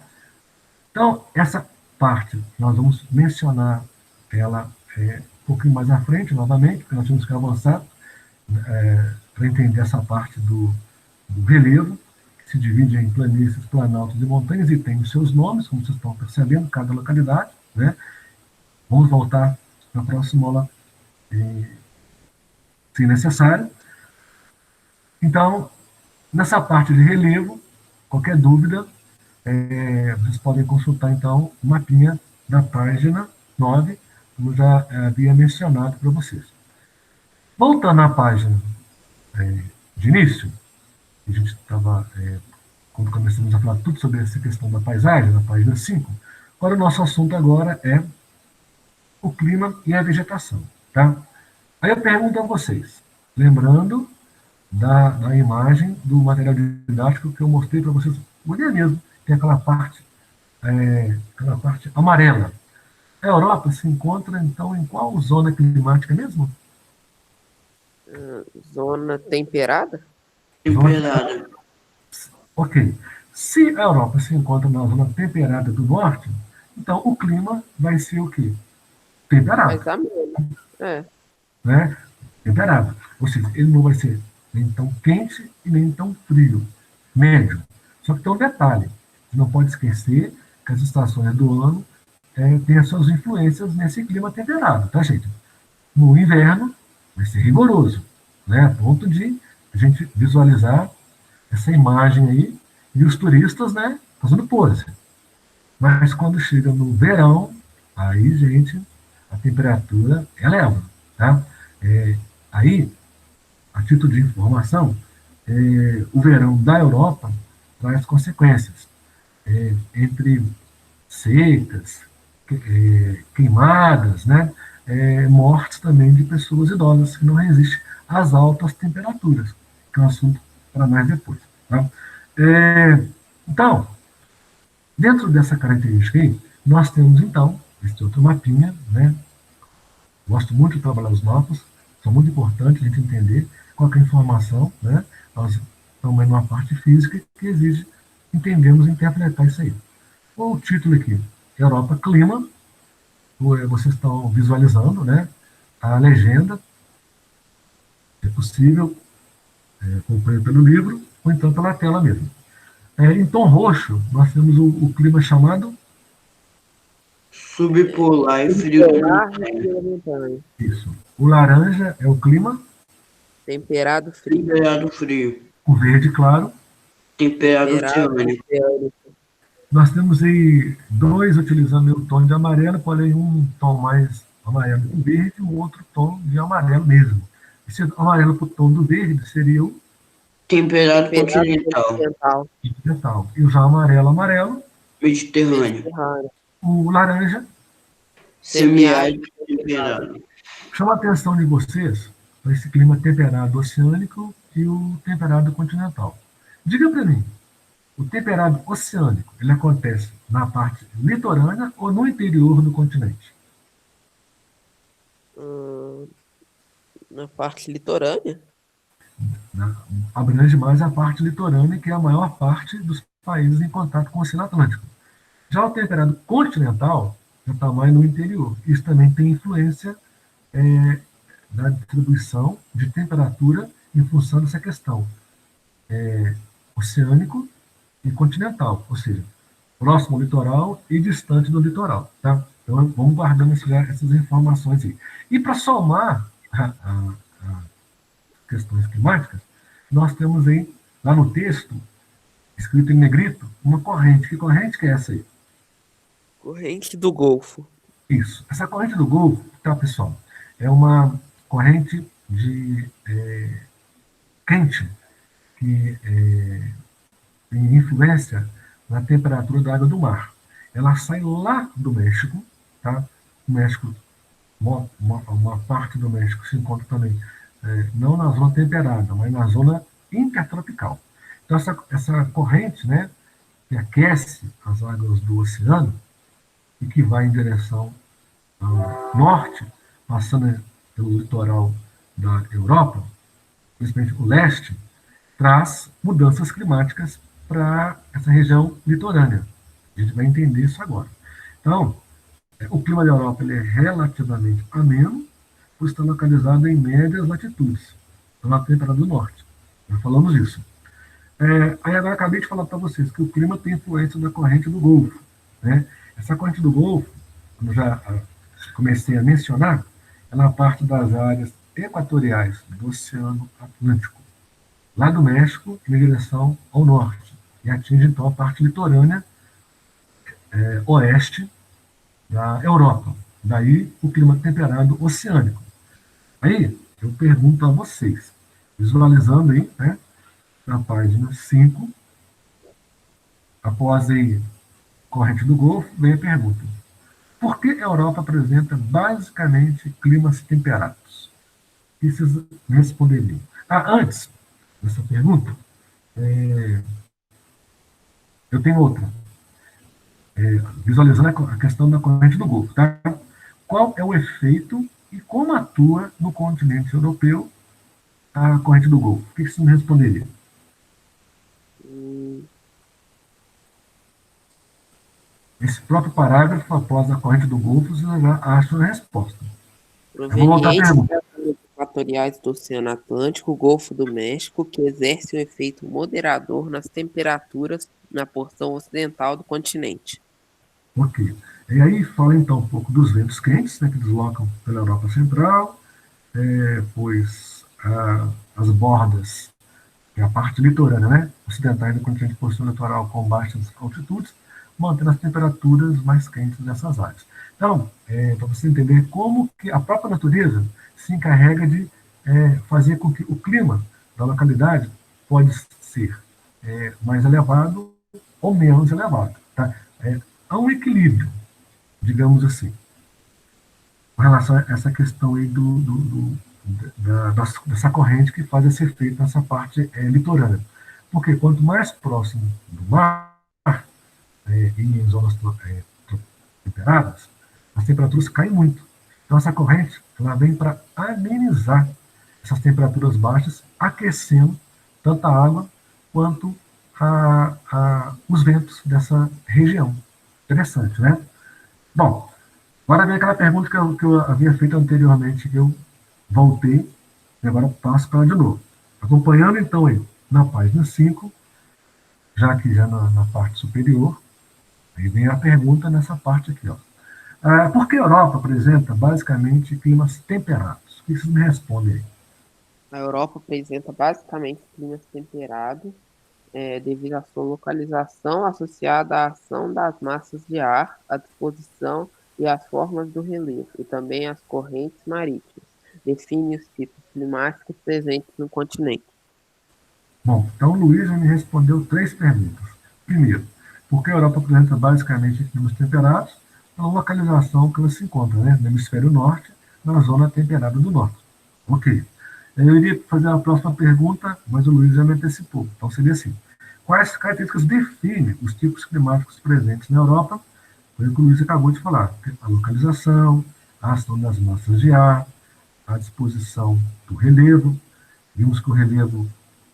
Então, essa parte, nós vamos mencionar ela um pouquinho mais à frente, novamente, porque nós temos que avançar para entender essa parte do relevo, que se divide em planícies, planaltos e montanhas, e tem os seus nomes, como vocês estão percebendo, cada localidade, né? Vamos voltar na próxima aula, se necessário. Então, nessa parte de relevo, qualquer dúvida, vocês podem consultar, então, o mapinha da página 9, como já havia mencionado para vocês. Voltando à página de início, a gente estava, quando começamos a falar tudo sobre essa questão da paisagem, na página 5, agora o nosso assunto agora é o clima e a vegetação, tá? Aí eu pergunto a vocês, lembrando da imagem do material didático que eu mostrei para vocês, olha mesmo, tem aquela parte amarela. A Europa se encontra, então, em qual zona climática mesmo? Zona temperada? Temperada. Ok. Se a Europa se encontra na zona temperada do norte, então o clima vai ser o quê? Temperado. Mais ameno. Né? Temperado. Ou seja, ele não vai ser nem tão quente e nem tão frio. Médio. Só que tem um detalhe. Você não pode esquecer que as estações do ano têm as suas influências nesse clima temperado, tá, gente? No inverno, vai ser rigoroso, né? A ponto de a gente visualizar essa imagem aí e os turistas, né, fazendo pose. Mas quando chega no verão, aí, gente, a temperatura eleva, tá? Aí, a título de informação, o verão da Europa traz consequências entre secas, queimadas, né? Mortes também de pessoas idosas que não resistem às altas temperaturas, que é um assunto para mais depois. Tá? Então, dentro dessa característica aí, nós temos então esse outro mapinha, né? Gosto muito de trabalhar os mapas, são muito importantes a gente entender qual é a informação, né? Nós estamos aí numa parte física que exige entendermos e interpretar isso aí. O título aqui, Europa Clima, vocês estão visualizando, né? A legenda, é possível, acompanhar pelo livro, ou então pela tela mesmo. Em tom roxo, nós temos o clima chamado Subpolar e frio. Isso. O laranja é o clima Temperado frio. Temperado frio. O verde claro. Temperado oceânico. Nós temos aí dois utilizando o tom de amarelo, porém um tom mais amarelo que o verde e o outro tom de amarelo mesmo. Esse amarelo para o tom do verde seria o temperado continental. E o já amarelo, Mediterrâneo. O laranja, semiárido temperado. Chama a atenção de vocês para esse clima temperado oceânico e o temperado continental. Diga para mim, o temperado oceânico, ele acontece na parte litorânea ou no interior do continente? Na parte litorânea. Abrange mais a parte litorânea, que é a maior parte dos países em contato com o Oceano Atlântico. Já o temperado continental já está mais no interior. Isso também tem influência da distribuição de temperatura em função dessa questão oceânico e continental, ou seja, próximo ao litoral e distante do litoral. Tá? Então, vamos guardando essas informações aí. E para somar a questões climáticas, nós temos aí, lá no texto, escrito em negrito, uma corrente. Que corrente que é essa aí? Corrente do Golfo. Isso. Essa corrente do Golfo, tá, pessoal? É uma corrente de quente que tem influência na temperatura da água do mar. Ela sai lá do México, tá? O México, uma parte do México se encontra também não na zona temperada, mas na zona intertropical. Então, essa corrente, né, que aquece as águas do oceano e que vai em direção ao norte, passando pelo litoral da Europa, principalmente o leste, traz mudanças climáticas para essa região litorânea. A gente vai entender isso agora. Então, o clima da Europa ele é relativamente ameno, por estar localizado em médias latitudes, na temperatura do norte. Já falamos isso. Aí agora acabei de falar para vocês que o clima tem influência da corrente do Golfo. Né? Essa corrente do Golfo, como já comecei a mencionar, ela parte das áreas equatoriais do Oceano Atlântico, lá do México, em direção ao norte, e atinge então a parte litorânea oeste da Europa. Daí o clima temperado oceânico. Aí eu pergunto a vocês, visualizando aí, né, na página 5, após aí corrente do Golfo, vem a pergunta: por que a Europa apresenta basicamente climas temperados? O que vocês responderiam? Antes dessa pergunta, eu tenho outra. Visualizando a questão da corrente do Golfo. Tá? Qual é o efeito e como atua no continente europeu a corrente do Golfo? O que você me responderia? Esse próprio parágrafo, após a corrente do Golfo, você já acha a resposta. Proveniente das áreas equatoriais do Oceano Atlântico, o Golfo do México, que exerce um efeito moderador nas temperaturas na porção ocidental do continente. Ok. E aí fala então um pouco dos ventos quentes, né, que deslocam pela Europa Central, pois as bordas, que é a parte litorânea, né, ocidental do continente possui um litoral com baixas altitudes, mantendo as temperaturas mais quentes dessas áreas. Então, para você entender como que a própria natureza se encarrega de fazer com que o clima da localidade pode ser mais elevado ou menos elevado. Tá? Há um equilíbrio, digamos assim, com relação a essa questão aí dessa corrente que faz esse efeito nessa parte litorânea. Porque quanto mais próximo do mar, e em zonas temperadas, as temperaturas caem muito. Então, essa corrente ela vem para amenizar essas temperaturas baixas, aquecendo tanto a água quanto os ventos dessa região. Interessante, né? Bom, agora vem aquela pergunta que eu havia feito anteriormente, que eu voltei, e agora passo para ela de novo. Acompanhando, então, aí, na página 5, já que já na parte superior, aí vem a pergunta nessa parte aqui, ó. Por que a Europa apresenta basicamente climas temperados? O que vocês me respondem aí? A Europa apresenta basicamente climas temperados devido à sua localização associada à ação das massas de ar, à disposição e às formas do relevo, e também às correntes marítimas. Define os tipos climáticos presentes no continente. Bom, então o Luiz já me respondeu 3 perguntas. Primeiro, por que a Europa apresenta basicamente climas temperados? Pela localização que ela se encontra, né, no hemisfério norte, na zona temperada do norte. Ok. Eu iria fazer a próxima pergunta, mas o Luiz já me antecipou. Então seria assim: quais características definem os tipos climáticos presentes na Europa? Foi o que o Luiz acabou de falar. A localização, a ação das massas de ar, a disposição do relevo. Vimos que o relevo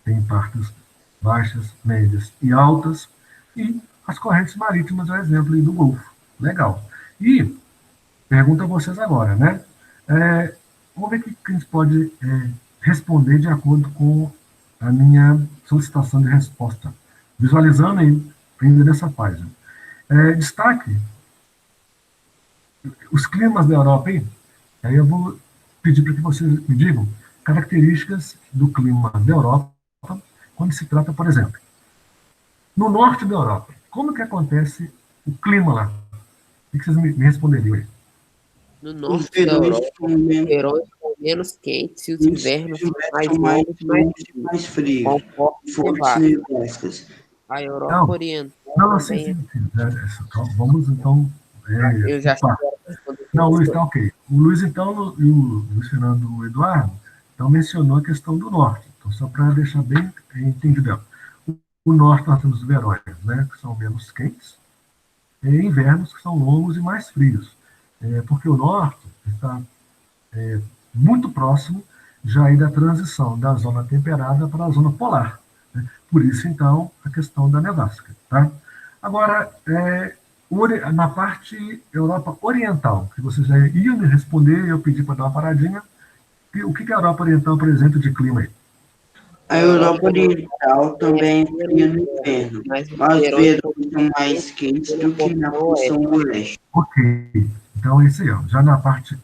tem partes baixas, médias e altas. E as correntes marítimas, é o exemplo aí do Golfo. Legal. E pergunto a vocês agora, né? Vamos ver o que a gente pode responder de acordo com a minha solicitação de resposta. Visualizando aí, ainda nessa página. Destaque os climas da Europa aí. Aí eu vou pedir para que vocês me digam características do clima da Europa quando se trata, por exemplo, no norte da Europa. Como que acontece o clima lá? O que vocês me responderiam aí? No norte da Europa, os verões são menos quentes e os invernos são mais longos e mais frios, conforme nevascas. A Europa Oriental também... Vamos, então... eu já não, Luiz, tá ok. O Luiz, então, e o Luiz Fernando e o Eduardo, então, mencionou a questão do norte. Então, só para deixar bem entendido. O norte nós temos verões, né, que são menos quentes, e invernos que são longos e mais frios. Porque o norte está muito próximo já aí da transição da zona temperada para a zona polar. Né? Por isso, então, a questão da nevasca. Tá? Agora, na parte Europa Oriental, que vocês já iam me responder, eu pedi para dar uma paradinha, o que a Europa Oriental apresenta de clima aí? A Europa Oriental também é fria no inverno, mas os verões são mais quentes do que na porção oeste. Ok, então é isso aí. Ó. Já na parte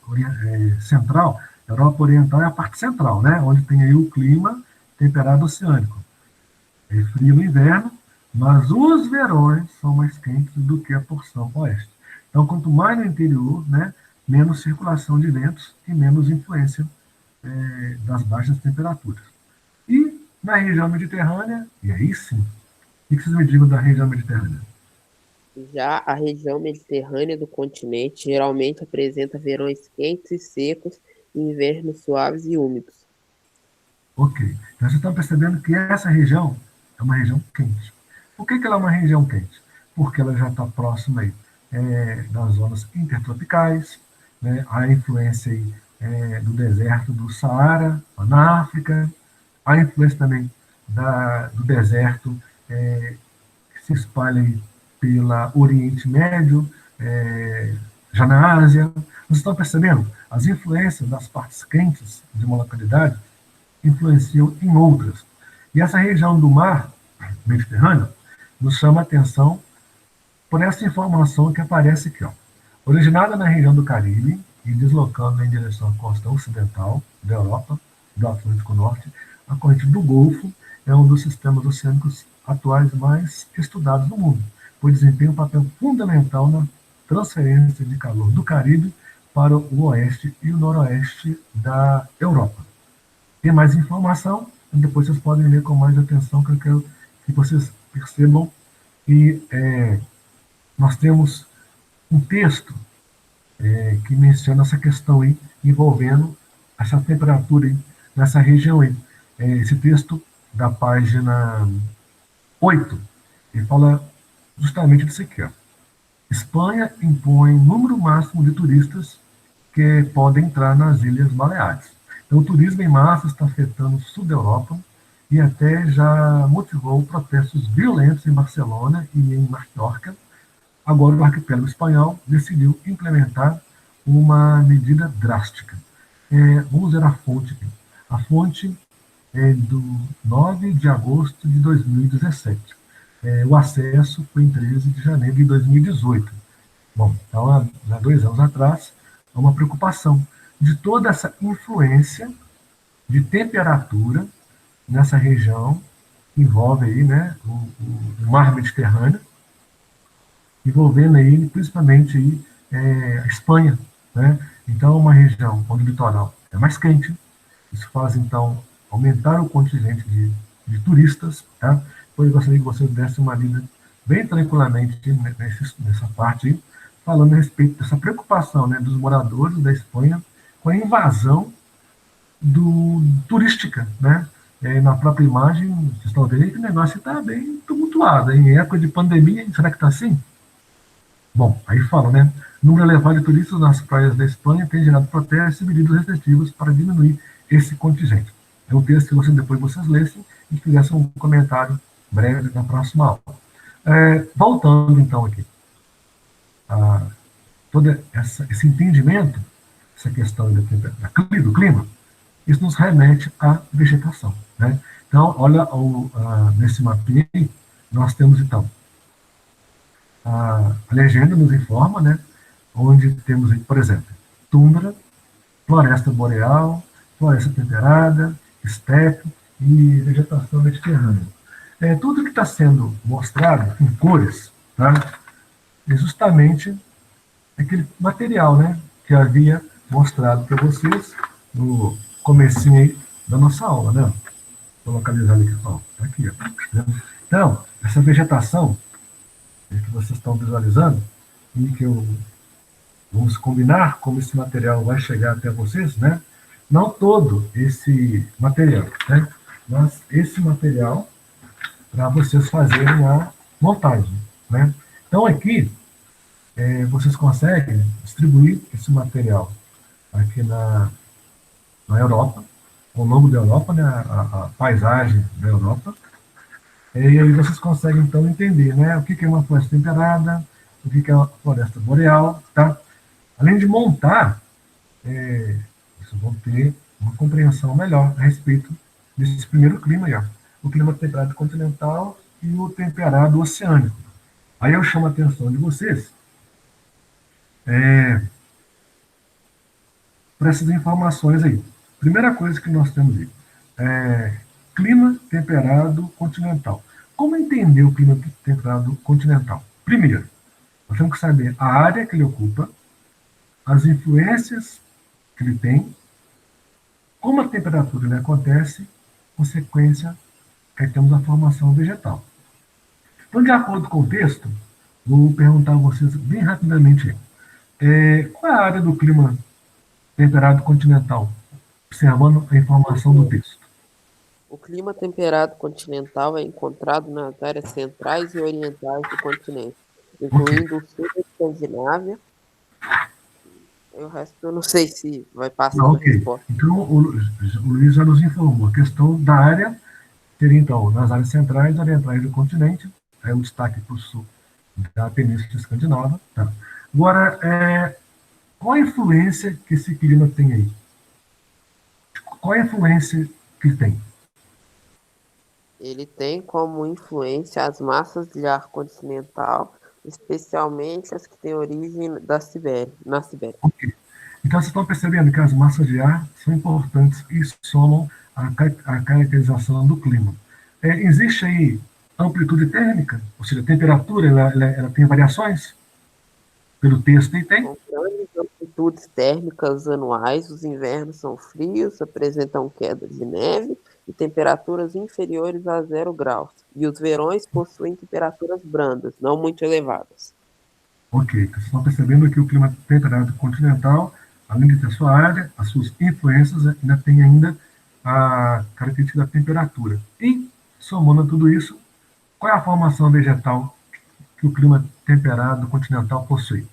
central, a Europa Oriental é a parte central, né? Onde tem aí o clima temperado oceânico. É frio no inverno, mas os verões são mais quentes do que a porção oeste. Então, quanto mais no interior, né, menos circulação de ventos e menos influência das baixas temperaturas. E na região mediterrânea, e aí sim, o que vocês me digam da região mediterrânea? Já a região mediterrânea do continente geralmente apresenta verões quentes e secos e invernos suaves e úmidos. Ok, então vocês estão percebendo que essa região é uma região quente. Por que ela é uma região quente? Porque ela já está próxima aí, das zonas intertropicais, né, a influência aí, do deserto do Saara, na África, a influência também do deserto que se espalha aí pela Oriente Médio, já na Ásia. Vocês estão percebendo? As influências das partes quentes de uma localidade influenciam em outras. E essa região do mar Mediterrâneo nos chama a atenção por essa informação que aparece aqui. Ó. Originada na região do Caribe e deslocando em direção à costa ocidental da Europa, do Atlântico Norte. A corrente do Golfo é um dos sistemas oceânicos atuais mais estudados no mundo, pois desempenha um papel fundamental na transferência de calor do Caribe para o oeste e o noroeste da Europa. Tem mais informação, depois vocês podem ler com mais atenção, que eu quero que vocês percebam que nós temos um texto que menciona essa questão aí, envolvendo essa temperatura aí, nessa região aí. Esse texto da página 8, ele fala justamente disso aqui, ó. Espanha impõe número máximo de turistas que podem entrar nas Ilhas Baleares. Então, o turismo em massa está afetando o sul da Europa e até já motivou protestos violentos em Barcelona e em Mallorca. Agora, o arquipélago espanhol decidiu implementar uma medida drástica. Vamos ver a fonte aqui. A fonte é do 9 de agosto de 2017. O acesso foi em 13 de janeiro de 2018. Bom, então, há 2 anos atrás, há uma preocupação de toda essa influência de temperatura nessa região, que envolve aí, né, o mar Mediterrâneo, envolvendo aí, principalmente aí, a Espanha, né? Então, é uma região onde o litoral é mais quente, isso faz, então, aumentar o contingente de turistas, tá? Depois eu gostaria que vocês dessem uma lida bem tranquilamente nessa parte aí, falando a respeito dessa preocupação, né, dos moradores da Espanha com a invasão turística, né? Na própria imagem, vocês estão vendo aí que o negócio está bem tumultuado. Em época de pandemia, será que está assim? Bom, aí fala, né? Número elevado de turistas nas praias da Espanha tem gerado protestos e medidas restritivas para diminuir esse contingente. É um texto que depois vocês lessem e fizessem um comentário breve na próxima aula. Voltando, então, aqui. Todo esse entendimento, essa questão do clima, isso nos remete à vegetação, né? Então, olha, nesse mapinha aí, nós temos, então, a legenda nos informa, né, onde temos, por exemplo, tundra, floresta boreal, floresta temperada, estepe e vegetação mediterrânea. Tudo que está sendo mostrado em cores, tá, é justamente aquele material, né, que eu havia mostrado para vocês no comecinho aí da nossa aula, né? Vou localizar aqui, ó, tá aqui, ó. Então, essa vegetação que vocês estão visualizando e que vamos combinar como esse material vai chegar até vocês, né? Não todo esse material, né? Mas esse material para vocês fazerem a montagem, né? Então aqui vocês conseguem distribuir esse material aqui na Europa, ao longo da Europa, né? A paisagem da Europa. E aí vocês conseguem, então, entender, né, o que é uma floresta temperada, o que é uma floresta boreal, tá? Além de montar, vocês vão ter uma compreensão melhor a respeito desse primeiro clima aí, ó, o clima temperado continental e o temperado oceânico. Aí eu chamo a atenção de vocês para essas informações aí. Primeira coisa que nós temos aí, clima temperado continental. Como entender o clima temperado continental? Primeiro, nós temos que saber a área que ele ocupa, as influências que ele tem, como a temperatura ele acontece, consequência, aí temos a formação vegetal. Então, de acordo com o texto, vou perguntar a vocês bem rapidamente, qual é a área do clima temperado continental, observando a informação do texto? O clima temperado continental é encontrado nas áreas centrais e orientais do continente, incluindo o sul da Escandinávia. O resto eu não sei se vai passar na resposta. Então, o Luiz já nos informou. A questão da área seria, então, nas áreas centrais e orientais do continente, é o destaque para o sul da Península Escandinava. Tá. Agora, qual a influência que esse clima tem aí? Qual a influência que ele tem? Ele tem como influência as massas de ar continental, especialmente as que têm origem na Sibéria. Okay. Então, vocês estão percebendo que as massas de ar são importantes e somam a caracterização do clima. Existe aí amplitude térmica, ou seja, a temperatura, ela tem variações? Pelo texto aí tem? Com grandes amplitudes térmicas anuais, os invernos são frios, apresentam quedas de neve e temperaturas inferiores a 0 graus. E os verões possuem temperaturas brandas, não muito elevadas. Ok, então vocês estão percebendo que o clima temperado continental, além de ter sua área, as suas influências, ainda tem ainda a característica da temperatura. E, somando tudo isso, qual é a formação vegetal que o clima temperado continental possui?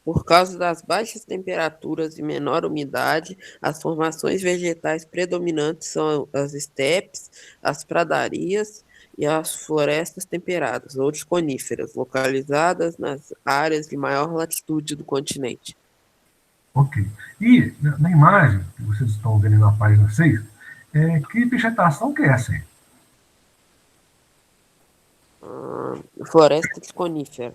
Por causa das baixas temperaturas e menor umidade, as formações vegetais predominantes são as estepes, as pradarias e as florestas temperadas, ou de coníferas, localizadas nas áreas de maior latitude do continente. Ok. E, na imagem que vocês estão vendo na página 6, que vegetação que é essa aí? Floresta de conífera.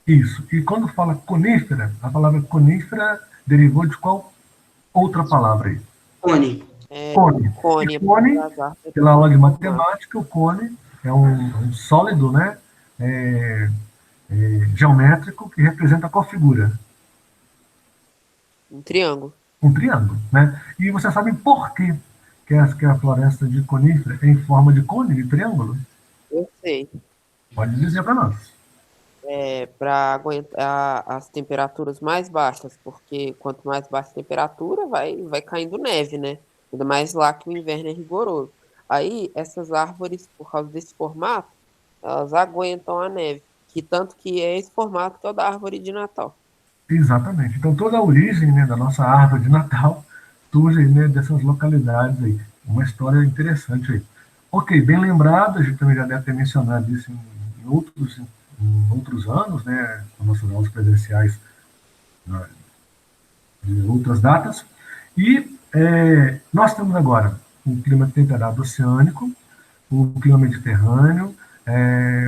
Isso. E quando fala conífera, a palavra conífera derivou de qual outra palavra aí? Cone. Cone. Cone, E cone, pela aula de matemática, o cone é um sólido, né, geométrico que representa qual figura? Um triângulo. Um triângulo, né? E você sabe por quê que a floresta de conífera é em forma de cone, de triângulo? Eu sei. Pode dizer para nós. Para aguentar as temperaturas mais baixas, porque quanto mais baixa a temperatura, vai caindo neve, né? Ainda mais lá que o inverno é rigoroso. Aí, essas árvores, por causa desse formato, elas aguentam a neve, que tanto que é esse formato que é o da árvore de Natal. Exatamente. Então, toda a origem, né, da nossa árvore de Natal surge, né, dessas localidades aí. Uma história interessante aí. Ok, bem lembrado, a gente também já deve ter mencionado isso em outros anos, né, com nossas aulas presenciais, né, de outras datas. E nós temos agora o clima temperado oceânico, o clima mediterrâneo,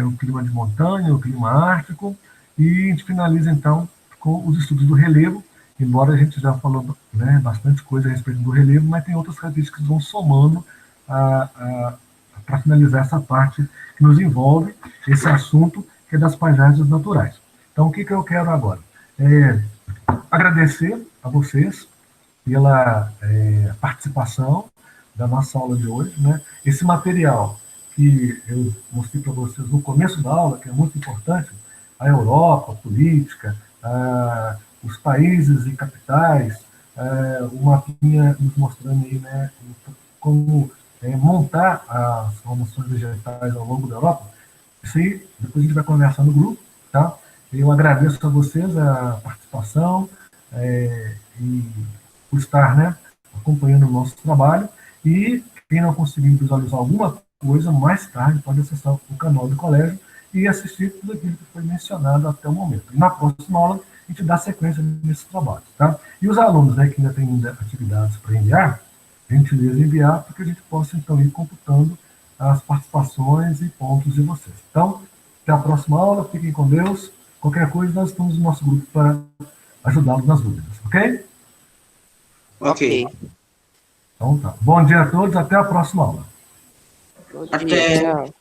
o clima de montanha, o clima ártico, e a gente finaliza então com os estudos do relevo, embora a gente já falou, né, bastante coisa a respeito do relevo, mas tem outras características que vão somando para finalizar essa parte que nos envolve esse assunto que é das paisagens naturais. Então, o que eu quero agora? Agradecer a vocês pela participação da nossa aula de hoje, né? Esse material que eu mostrei para vocês no começo da aula, que é muito importante, a Europa, a política, os países e capitais, o mapinha nos mostrando aí, né, como montar as formações vegetais ao longo da Europa. Isso aí, depois a gente vai conversar no grupo, tá? Eu agradeço a vocês a participação e por estar, né, acompanhando o nosso trabalho. E quem não conseguir visualizar alguma coisa, mais tarde pode acessar o canal do colégio e assistir tudo aquilo que foi mencionado até o momento. E na próxima aula, a gente dá sequência nesse trabalho, tá? E os alunos, né, que ainda têm ainda atividades para enviar, a gente lhes enviar para que a gente possa, então, ir computando as participações e pontos de vocês. Então, até a próxima aula, fiquem com Deus. Qualquer coisa, nós estamos no nosso grupo para ajudá-los nas dúvidas, ok? Ok. Então tá. Bom dia a todos, até a próxima aula. Bom dia, tchau.